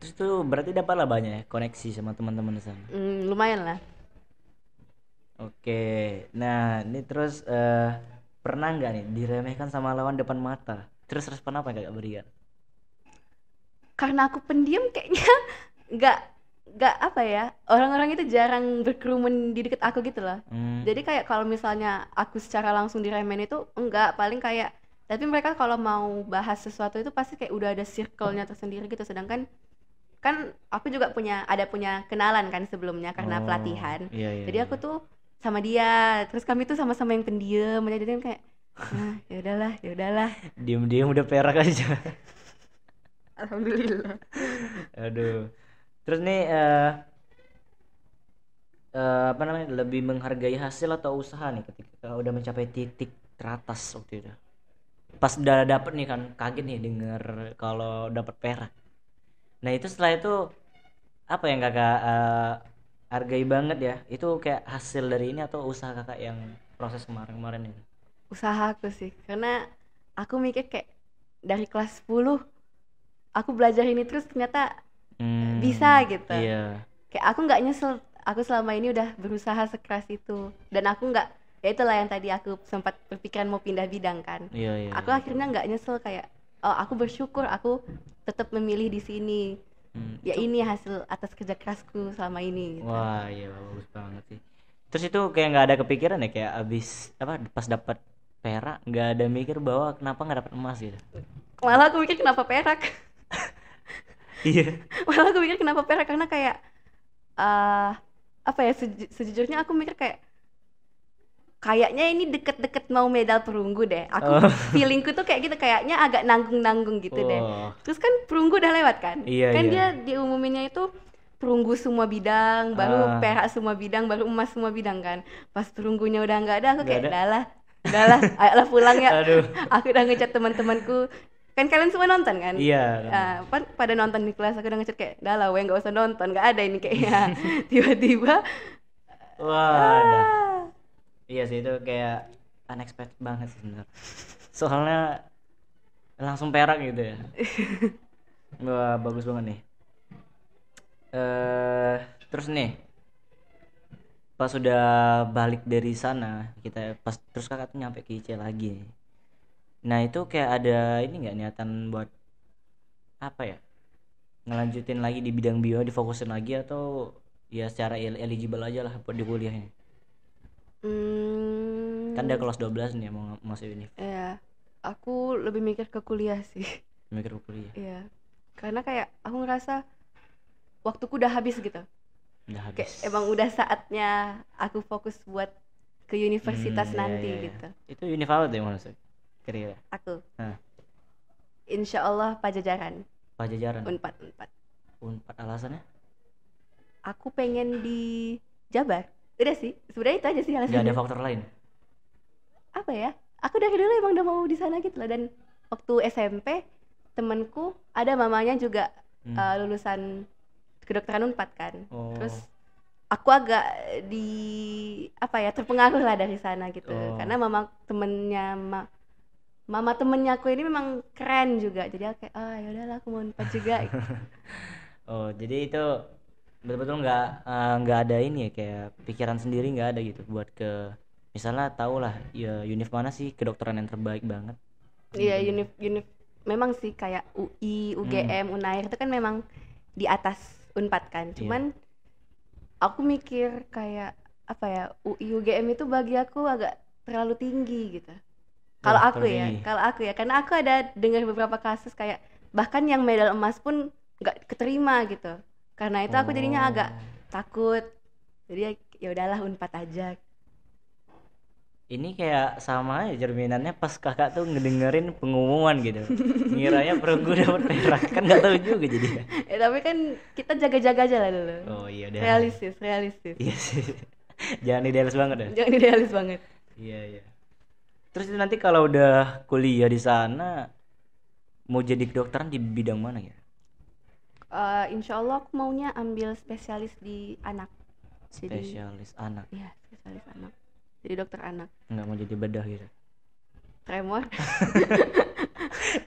Terus tuh berarti dapat lah banyak ya koneksi sama teman-teman di sana. Lumayan lah. Oke, nah ini terus pernah nggak nih diremehkan sama lawan depan mata? Terus respon apa yang kakak berikan? Karena aku pendiam kayaknya nggak nggak apa ya, orang-orang itu jarang berkerumun di deket aku gitu loh. Jadi kayak kalau misalnya aku secara langsung diremehin itu enggak, paling kayak, tapi mereka kalau mau bahas sesuatu itu pasti kayak udah ada circle-nya tersendiri gitu. Sedangkan kan aku juga punya kenalan kan sebelumnya karena pelatihan. Iya, Jadi aku tuh sama dia, terus kami tuh sama-sama yang pendiam aja, jadi kayak ya udahlah. Diem-diem udah perak aja. Alhamdulillah. Aduh. Terus nih apa namanya, lebih menghargai hasil atau usaha nih ketika udah mencapai titik teratas waktu itu? Pas udah dapet nih kan, kaget nih denger kalau dapet perak. Nah itu setelah itu apa yang kakak hargai banget ya? Itu kayak hasil dari ini atau usaha kakak yang proses kemarin-kemarin ini? Usaha aku sih, karena aku mikir kayak dari kelas 10 aku belajar ini terus ternyata bisa gitu. Iya. Kayak aku nggak nyesel, aku selama ini udah berusaha sekeras itu, dan aku nggak, ya itulah yang tadi aku sempat berpikiran mau pindah bidang kan. Iya. Aku akhirnya nggak nyesel, kayak oh aku bersyukur aku tetap memilih di sini. Ya ini hasil atas kerja kerasku selama ini gitu. Wah iya, bagus banget sih. Terus itu kayak nggak ada kepikiran ya, kayak abis apa pas dapat perak nggak ada mikir bahwa kenapa nggak dapat emas gitu? Malah aku mikir kenapa perak. Iya. Malah aku mikir kenapa perak karena kayak apa ya, sejujurnya aku mikir kayaknya ini deket-deket mau medal perunggu deh. Aku feelingku tuh kayak gitu, kayaknya agak nanggung-nanggung gitu deh. Terus kan perunggu udah lewat kan? Iya, Kan iya. dia diumuminnya itu perunggu semua bidang, baru perak semua bidang, baru emas semua bidang kan. Pas perunggunya udah nggak ada, aku Nggak kayak ada. udahlah, ayolah pulang ya. Aduh. Aku udah ngechat teman-temanku. Kan kalian semua nonton kan? Iya. Pada nonton di kelas, aku udah ngechat kayak udahlah weh, nggak usah nonton, nggak ada ini kayaknya. Tiba-tiba Wah, dah. Iya sih, itu kayak unexpected banget sih sebenarnya. Soalnya langsung perak gitu ya. Wah, bagus banget nih. Terus nih, pas sudah balik dari sana, terus kakak tuh nyampe ke IC lagi nih. Nah itu kayak ada ini nggak niatan buat apa ya, ngelanjutin lagi di bidang bio, difokusin lagi, atau ya secara eligible aja lah buat di kuliahnya? Kan udah kelas 12 nih mau masuk univ. ya aku lebih mikir ke kuliah sih. Mikir ke kuliah. Iya, karena kayak aku ngerasa waktuku udah habis gitu. Udah Kayak habis. emang udah saatnya aku fokus buat ke universitas nanti iya. gitu. Itu univ apa tuh yang masuk kira-kira? Aku Nah, insya Allah Pajajaran, Pajajaran. Unpad. Unpad, alasannya? Aku pengen di Jabar. Udah sih, sebenarnya itu aja sih Gak alasannya. ada faktor lain? Apa ya, aku dari dulu emang udah mau di sana gitu lah. Dan waktu SMP temenku ada mamanya juga lulusan kedokteran Unpad kan. Terus aku agak terpengaruh lah dari sana gitu. Karena mama temennya aku ini memang keren juga, jadi aku kayak ya udahlah aku mau Unpad juga. Jadi itu betul-betul nggak ada ini ya, kayak pikiran sendiri nggak ada gitu buat ke, misalnya tahu lah ya univ mana sih kedokteran yang terbaik banget? Iya, univ memang sih kayak UI, UGM, Unair itu kan memang di atas Unpad kan. Cuman aku mikir kayak apa ya, UI, UGM itu bagi aku agak terlalu tinggi gitu. Kalau aku ya, karena aku ada dengar beberapa kasus kayak bahkan yang medal emas pun nggak keterima gitu. Karena itu aku jadinya agak takut. Jadi ya udahlah Unpad aja. Ini kayak sama aja cerminannya pas kakak tuh ngedengerin pengumuman gitu. Ngiranya perunggu dapat perak kan nggak tahu juga jadi. Tapi kan kita jaga-jaga aja lah dulu. Oh iya deh. Realistis, realistis. Iya sih. Jangan idealis banget ya. Jangan idealis banget. Iya iya. Terus itu nanti kalau udah kuliah di sana mau jadi kedokteran di bidang mana ya? Insya Allah aku maunya ambil spesialis di anak. Jadi, Spesialis anak. iya spesialis anak. Jadi dokter anak. Nggak mau jadi bedah gitu. Tremor.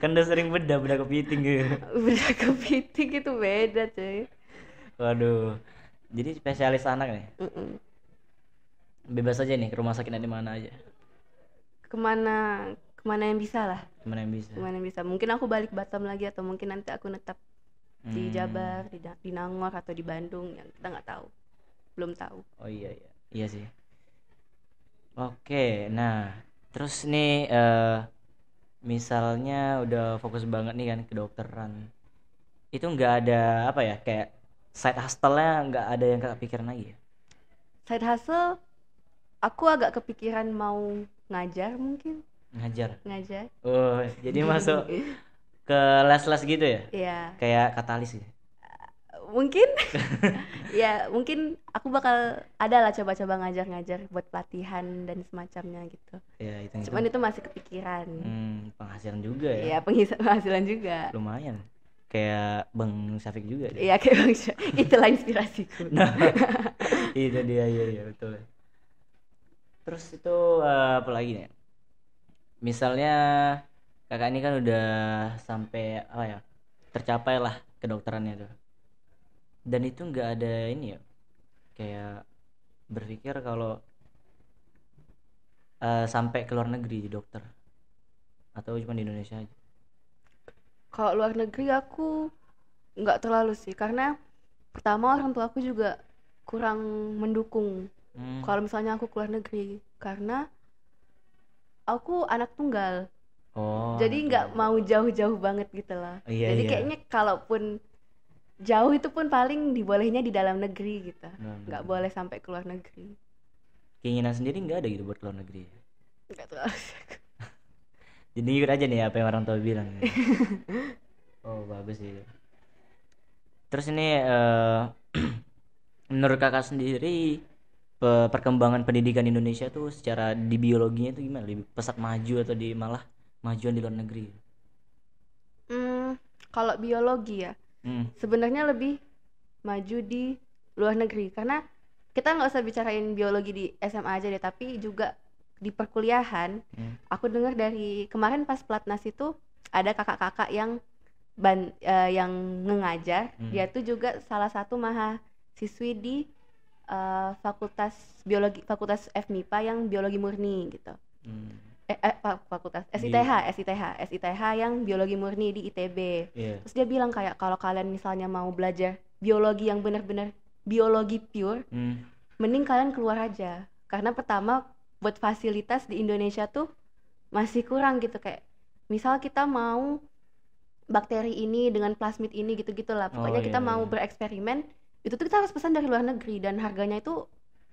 Kan udah sering bedah kepiting gitu. Beda kepiting itu beda cuy. Waduh. Jadi spesialis anak nih. Mm-mm. Bebas aja nih ke rumah sakit di mana aja. Kemana yang bisa lah. Mana yang bisa. Kemana yang bisa. Mungkin aku balik Batam lagi atau mungkin nanti aku netap di Jabar, di Nangor atau di Bandung, yang kita nggak tahu, belum tahu. Oh iya iya iya sih. Oke, nah terus nih misalnya udah fokus banget nih kan kedokteran, itu nggak ada apa ya kayak side hustle-nya nggak ada yang kepikiran lagi ya? Side hustle, aku agak kepikiran mau ngajar mungkin. Ngajar. Oh, Jadi masuk ke les-les gitu ya? Iya, Kayak katalis ya? mungkin. Ya, mungkin aku bakal ada lah coba-coba ngajar-ngajar buat pelatihan dan semacamnya gitu. Ya itu. Cuman itu masih kepikiran. Penghasilan juga ya? Iya, penghasilan juga. Lumayan. Kayak Bang Syafiq juga deh. Iya, kayak Bang Syah. Itulah inspirasiku. Nah, itu dia iya betul. Terus itu apa lagi nih? Misalnya kakak ini kan udah sampai apa ya? Tercapai lah kedokterannya tuh. Dan itu nggak ada ini ya? Kayak berpikir kalau sampai ke luar negeri di dokter atau cuma di Indonesia aja? Kalau luar negeri aku nggak terlalu sih, karena pertama orang tua aku juga kurang mendukung kalau misalnya aku keluar negeri, karena aku anak tunggal. Oh. Jadi nggak mau jauh-jauh banget gitu lah. Iya, Jadi iya. kayaknya kalaupun jauh itu pun paling dibolehnya di dalam negeri gitu, nggak boleh sampai ke luar negeri. Keinginan sendiri nggak ada gitu buat keluar negeri? Nggak terlalu. Jadi ikut aja nih apa yang orang tua bilang. Oh bagus sih. Terus ini menurut kakak sendiri perkembangan pendidikan Indonesia tuh secara di biologinya tuh gimana? Lebih pesat maju atau di malah majuan di luar negeri? Kalau biologi ya, sebenarnya lebih maju di luar negeri, karena kita nggak usah bicarain biologi di SMA aja deh, tapi juga di perkuliahan. Aku dengar dari kemarin pas Platnas itu ada kakak-kakak yang yang ngengajar. Dia tuh juga salah satu mahasiswi di fakultas biologi, fakultas FMIPA yang biologi murni gitu. Fakultas SITH yang biologi murni di ITB. Terus dia bilang kayak kalau kalian misalnya mau belajar biologi yang benar-benar biologi pure, mending kalian keluar aja, karena pertama buat fasilitas di Indonesia tuh masih kurang gitu. Kayak misal kita mau bakteri ini dengan plasmid ini gitu-gitulah. Pokoknya kita mau bereksperimen, itu tuh kita harus pesan dari luar negeri dan harganya itu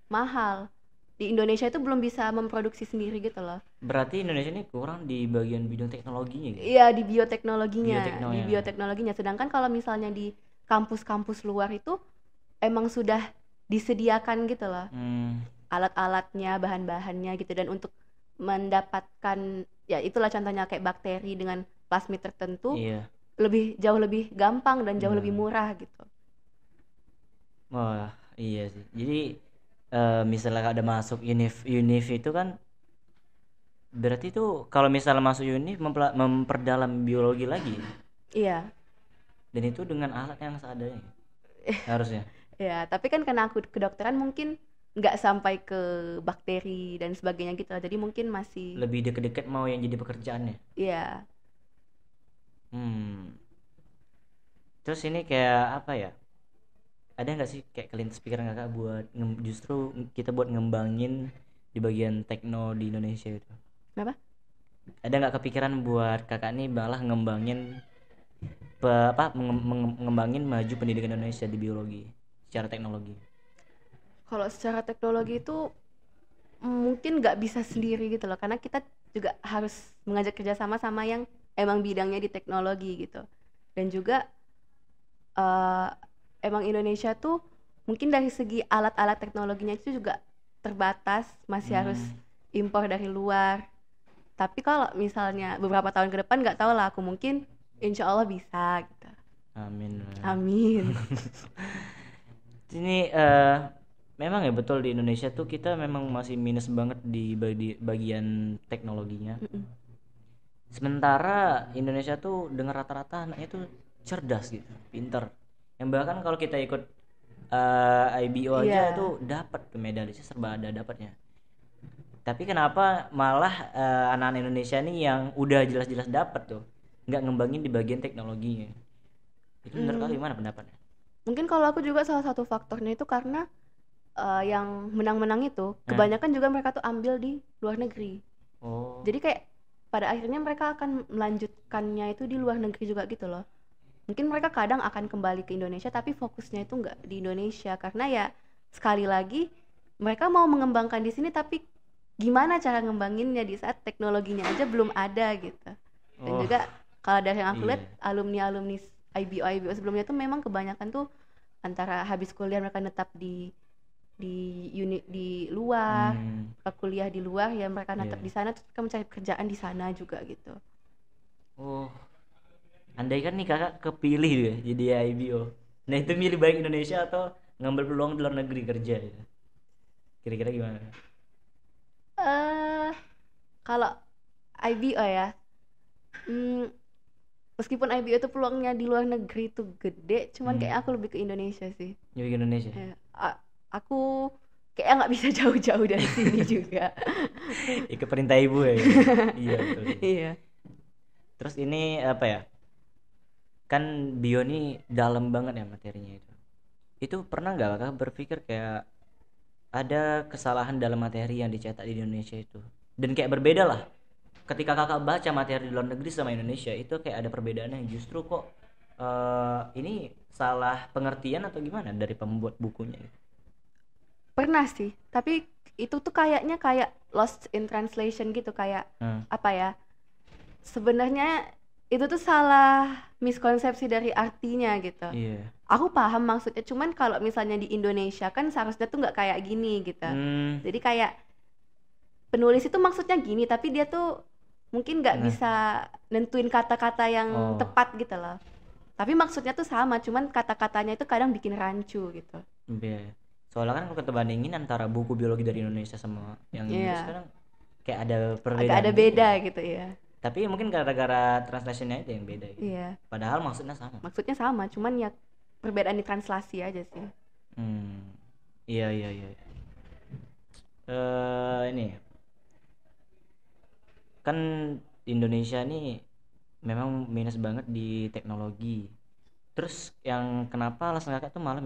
mahal. Di Indonesia itu belum bisa memproduksi sendiri gitu loh. Berarti Indonesia ini kurang di bagian bidang teknologinya gitu? Iya, di bioteknologinya. Sedangkan kalau misalnya di kampus-kampus luar itu emang sudah disediakan gitu loh. Alat-alatnya, bahan-bahannya gitu, dan untuk mendapatkan ya itulah contohnya kayak bakteri dengan plasmid tertentu, jauh lebih gampang dan jauh lebih murah gitu. Wah iya sih. Jadi misalnya ada masuk univ itu kan berarti tuh kalau misalnya masuk univ memperdalam biologi lagi. Iya. Dan itu dengan alat yang seadanya harusnya. Ya, tapi kan karena aku kedokteran mungkin nggak sampai ke bakteri dan sebagainya gitu, jadi mungkin masih lebih deket-deket mau yang jadi pekerjaannya. Iya. Terus ini kayak apa ya, ada nggak sih kayak kelintas pikiran kakak buat justru kita buat ngembangin di bagian tekno di Indonesia itu? Kenapa? Ada nggak kepikiran buat kakak nih malah ngembangin mengembangin maju pendidikan Indonesia di biologi secara teknologi? Kalau secara teknologi itu mungkin nggak bisa sendiri gitu loh, karena kita juga harus mengajak kerjasama sama yang emang bidangnya di teknologi gitu. Dan juga eh, emang Indonesia tuh mungkin dari segi alat-alat teknologinya itu juga terbatas, masih harus impor dari luar. Tapi kalau misalnya beberapa tahun ke depan nggak tahu lah, aku mungkin insya Allah bisa gitu. Amin. Amin. Ini memang ya betul di Indonesia tuh kita memang masih minus banget di bagian teknologinya. Sementara Indonesia tuh dengan rata-rata anaknya tuh cerdas gitu, pinter. Yang bahkan kalau kita ikut IBO aja Iya. tuh dapat tuh medalisnya serba ada dapatnya. Tapi kenapa malah anak-anak Indonesia nih yang udah jelas-jelas dapat tuh nggak ngembangin di bagian teknologinya? Itu menurut kalian gimana pendapatnya? Mungkin kalau aku juga salah satu faktornya itu karena yang menang-menang itu kebanyakan juga mereka tuh ambil di luar negeri. Oh. Jadi kayak pada akhirnya mereka akan melanjutkannya itu di luar negeri juga gitu loh. Mungkin mereka kadang akan kembali ke Indonesia tapi fokusnya itu nggak di Indonesia, karena ya sekali lagi mereka mau mengembangkan di sini tapi gimana cara ngembanginnya di saat teknologinya aja belum ada gitu. Dan Oh, juga kalau dari yang aku iya. lihat alumni IBO sebelumnya tuh memang kebanyakan tuh antara habis kuliah mereka netap di unit di luar, mereka kuliah di luar ya, mereka netap Iya. di sana terus mereka mencari pekerjaan di sana juga gitu. Oh, andai kan nih kakak kepilih ya jadi IBO. Nah itu milih baik Indonesia atau ngambil peluang di luar negeri kerja ya? Kira-kira gimana? eh Kalau IBO ya, hmm, meskipun IBO itu peluangnya di luar negeri tuh gede, cuman kayak aku lebih ke Indonesia sih. Milih Indonesia. Aku kayak nggak bisa jauh-jauh dari sini juga. Ikut perintah ibu ya. Iya betul. Iya. Terus ini apa ya? Kan bio ini dalam banget ya materinya itu. Itu pernah nggak kakak berpikir kayak ada kesalahan dalam materi yang dicetak di Indonesia itu? Dan kayak berbeda lah. Ketika kakak baca materi di luar negeri sama Indonesia itu kayak ada perbedaannya. Justru kok ini salah pengertian atau gimana dari pembuat bukunya? Pernah sih, tapi itu tuh kayaknya kayak lost in translation gitu, kayak apa ya? Sebenarnya itu tuh salah miskonsepsi dari artinya gitu. Iya. Aku paham maksudnya, cuman kalau misalnya di Indonesia kan seharusnya tuh nggak kayak gini gitu. Jadi kayak penulis itu maksudnya gini, tapi dia tuh mungkin nggak bisa nentuin kata-kata yang tepat gitu loh. Tapi maksudnya tuh sama, cuman kata-katanya itu kadang bikin rancu gitu. Iya. Soalnya kan kalau kita bandingin antara buku biologi dari Indonesia sama yang Inggris sekarang kayak ada perbedaan. Agak ada beda gitu ya. Tapi mungkin gara-gara translationnya itu yang beda gitu. Iya. Padahal maksudnya sama. Maksudnya sama, cuman ya perbedaan di translasi aja sih. Iya. Ini kan Indonesia nih memang minus banget di teknologi. Terus yang kenapa alasan kakak tuh malah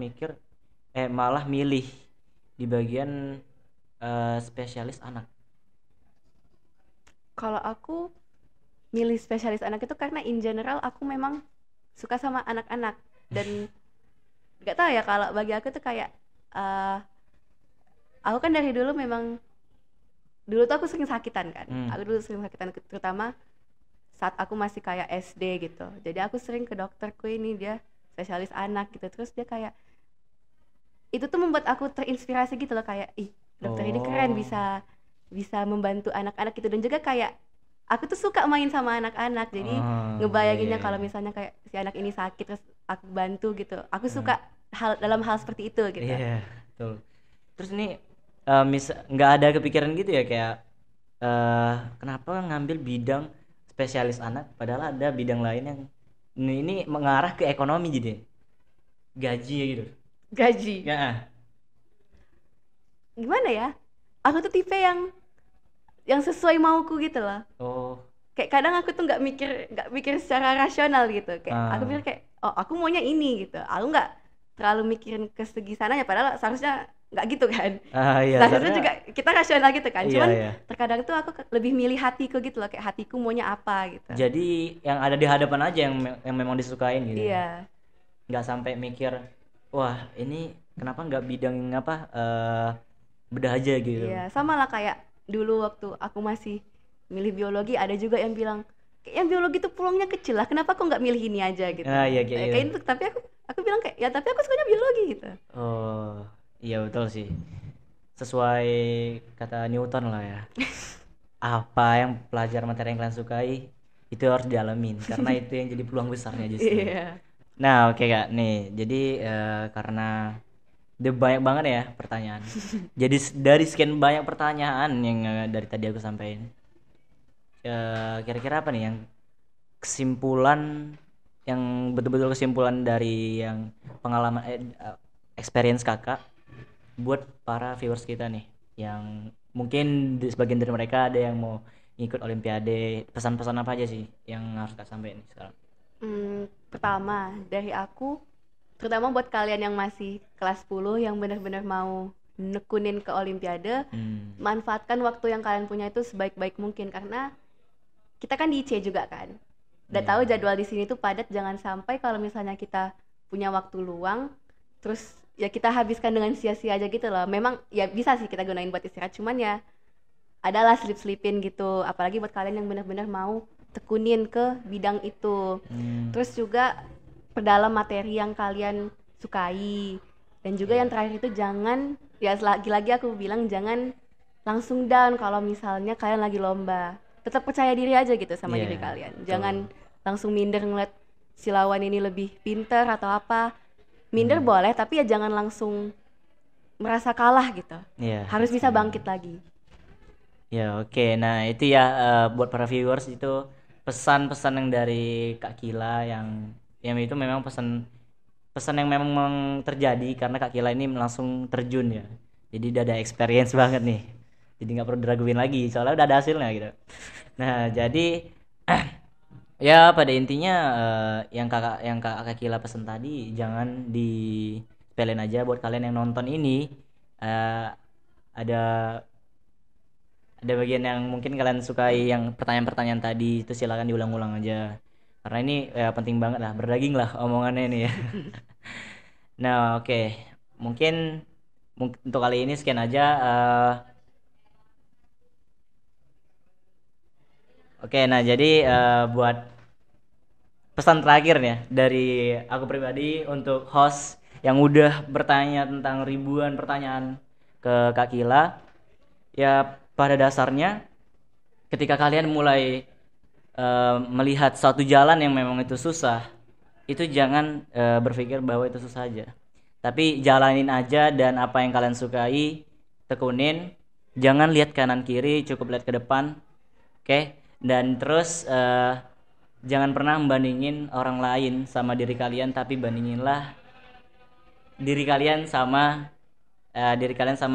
malah milih di bagian spesialis anak? Kalau aku milih spesialis anak itu karena in general aku memang suka sama anak-anak, dan nggak tahu ya, kalau bagi aku tuh kayak aku kan dari dulu memang dulu tuh aku sering sakitan kan. Aku dulu sering sakitan terutama saat aku masih kayak SD gitu. Jadi aku sering ke dokterku, ini dia spesialis anak gitu. Terus dia kayak itu tuh membuat aku terinspirasi gitu loh, kayak ih dokter ini keren, bisa membantu anak-anak gitu. Dan juga kayak aku tuh suka main sama anak-anak, jadi ngebayanginnya kalau misalnya kayak si anak ini sakit terus aku bantu gitu. Aku suka dalam hal seperti itu gitu. Iya, betul. Terus ini nggak ada kepikiran gitu ya kayak kenapa ngambil bidang spesialis anak padahal ada bidang lain yang ini mengarah ke ekonomi jadi gaji gitu. Gaji. Ya. Gimana ya? Aku tuh tipe yang sesuai mauku gitu loh. Kayak kadang aku tuh nggak mikir secara rasional gitu. Kayak aku mikir kayak aku maunya ini gitu. Aku nggak terlalu mikirin ke segi sananya, padahal seharusnya nggak gitu kan. Iya, seharusnya juga kita rasional gitu kan. Cuman terkadang tuh aku lebih milih hatiku gitu loh, kayak hatiku maunya apa gitu. Jadi yang ada di hadapan aja yang memang disukain gitu. Iya. Nggak sampai mikir wah ini kenapa nggak bidang apa beda aja gitu. Iya, sama lah kayak dulu waktu aku masih milih biologi, ada juga yang bilang kayak yang biologi tuh peluangnya kecil lah, kenapa kok nggak milih ini aja gitu. Ah iya kayak gitu. Kayak itu, tapi aku bilang kayak ya tapi aku sukanya biologi gitu. Oh iya betul sih, sesuai kata Newton lah ya, apa yang pelajar materi yang kalian sukai itu harus dialamin karena itu yang jadi peluang besarnya justru. Iya. Nah oke kak, nih jadi karena udah banyak banget ya pertanyaan. Jadi dari sekian banyak pertanyaan yang dari tadi aku sampaikan, kira-kira apa nih yang kesimpulan, yang betul-betul kesimpulan dari yang pengalaman experience kakak buat para viewers kita nih, yang mungkin sebagian dari mereka ada yang mau ikut olimpiade, pesan-pesan apa aja sih yang harus kak sampaikan sekarang? Pertama dari aku, terutama buat kalian yang masih kelas 10 yang benar-benar mau nekunin ke olimpiade, manfaatkan waktu yang kalian punya itu sebaik-baik mungkin, karena kita kan di IC juga kan. Udah Iya. tahu jadwal di sini tuh padat, jangan sampai kalau misalnya kita punya waktu luang terus ya kita habiskan dengan sia-sia aja gitu loh. Memang ya bisa sih kita gunain buat istirahat, cuman ya adalah selip-selipin gitu, apalagi buat kalian yang benar-benar mau tekunin ke bidang itu. Terus juga perdalam materi yang kalian sukai, dan juga yang terakhir itu jangan, ya lagi-lagi aku bilang jangan langsung down kalau misalnya kalian lagi lomba. Tetap percaya diri aja gitu sama Iya, diri kalian, betul. jangan langsung minder ngeliat si lawan ini lebih pinter atau apa. Minder boleh, tapi ya jangan langsung merasa kalah gitu. Iya. Harus bisa bangkit lagi. Ya oke, nah itu ya buat para viewers itu pesan-pesan yang dari Kak Kila yang itu memang pesan yang memang terjadi karena Kak Kila ini langsung terjun ya, jadi udah ada experience banget nih, jadi nggak perlu diraguin lagi soalnya udah ada hasilnya gitu. Nah jadi ya pada intinya Kak Kila pesan tadi jangan disepelin aja. Buat kalian yang nonton ini, eh, ada bagian yang mungkin kalian sukai yang pertanyaan-pertanyaan tadi itu silakan diulang-ulang aja karena ini ya penting banget lah, berdaging lah omongannya ini ya. Nah oke, mungkin untuk kali ini sekian aja. Oke, nah jadi buat pesan terakhir ya dari aku pribadi untuk host yang udah bertanya tentang ribuan pertanyaan ke Kak Kila, ya pada dasarnya ketika kalian mulai melihat suatu jalan yang memang itu susah, itu jangan berpikir bahwa itu susah aja, tapi jalanin aja dan apa yang kalian sukai tekunin, jangan lihat kanan kiri, cukup lihat ke depan. Oke. Dan terus jangan pernah membandingin orang lain sama diri kalian, tapi bandinginlah diri kalian sama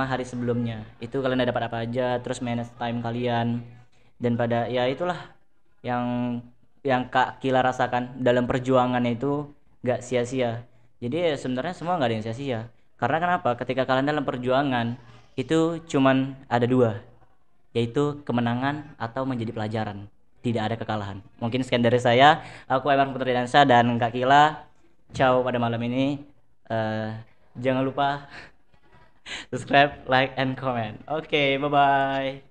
hari sebelumnya. Itu kalian udah dapat apa aja, terus manage time kalian, dan pada ya itulah yang Kak Kila rasakan dalam perjuangannya itu gak sia-sia. Jadi ya sebenarnya semua nggak ada yang sia-sia. Karena kenapa? Ketika kalian dalam perjuangan itu cuman ada dua, yaitu kemenangan atau menjadi pelajaran. Tidak ada kekalahan. Mungkin sekian dari saya. Aku Emar Putra Dansa dan Kak Kila. Ciao pada malam ini. Jangan lupa subscribe, like, and comment. Oke, bye-bye.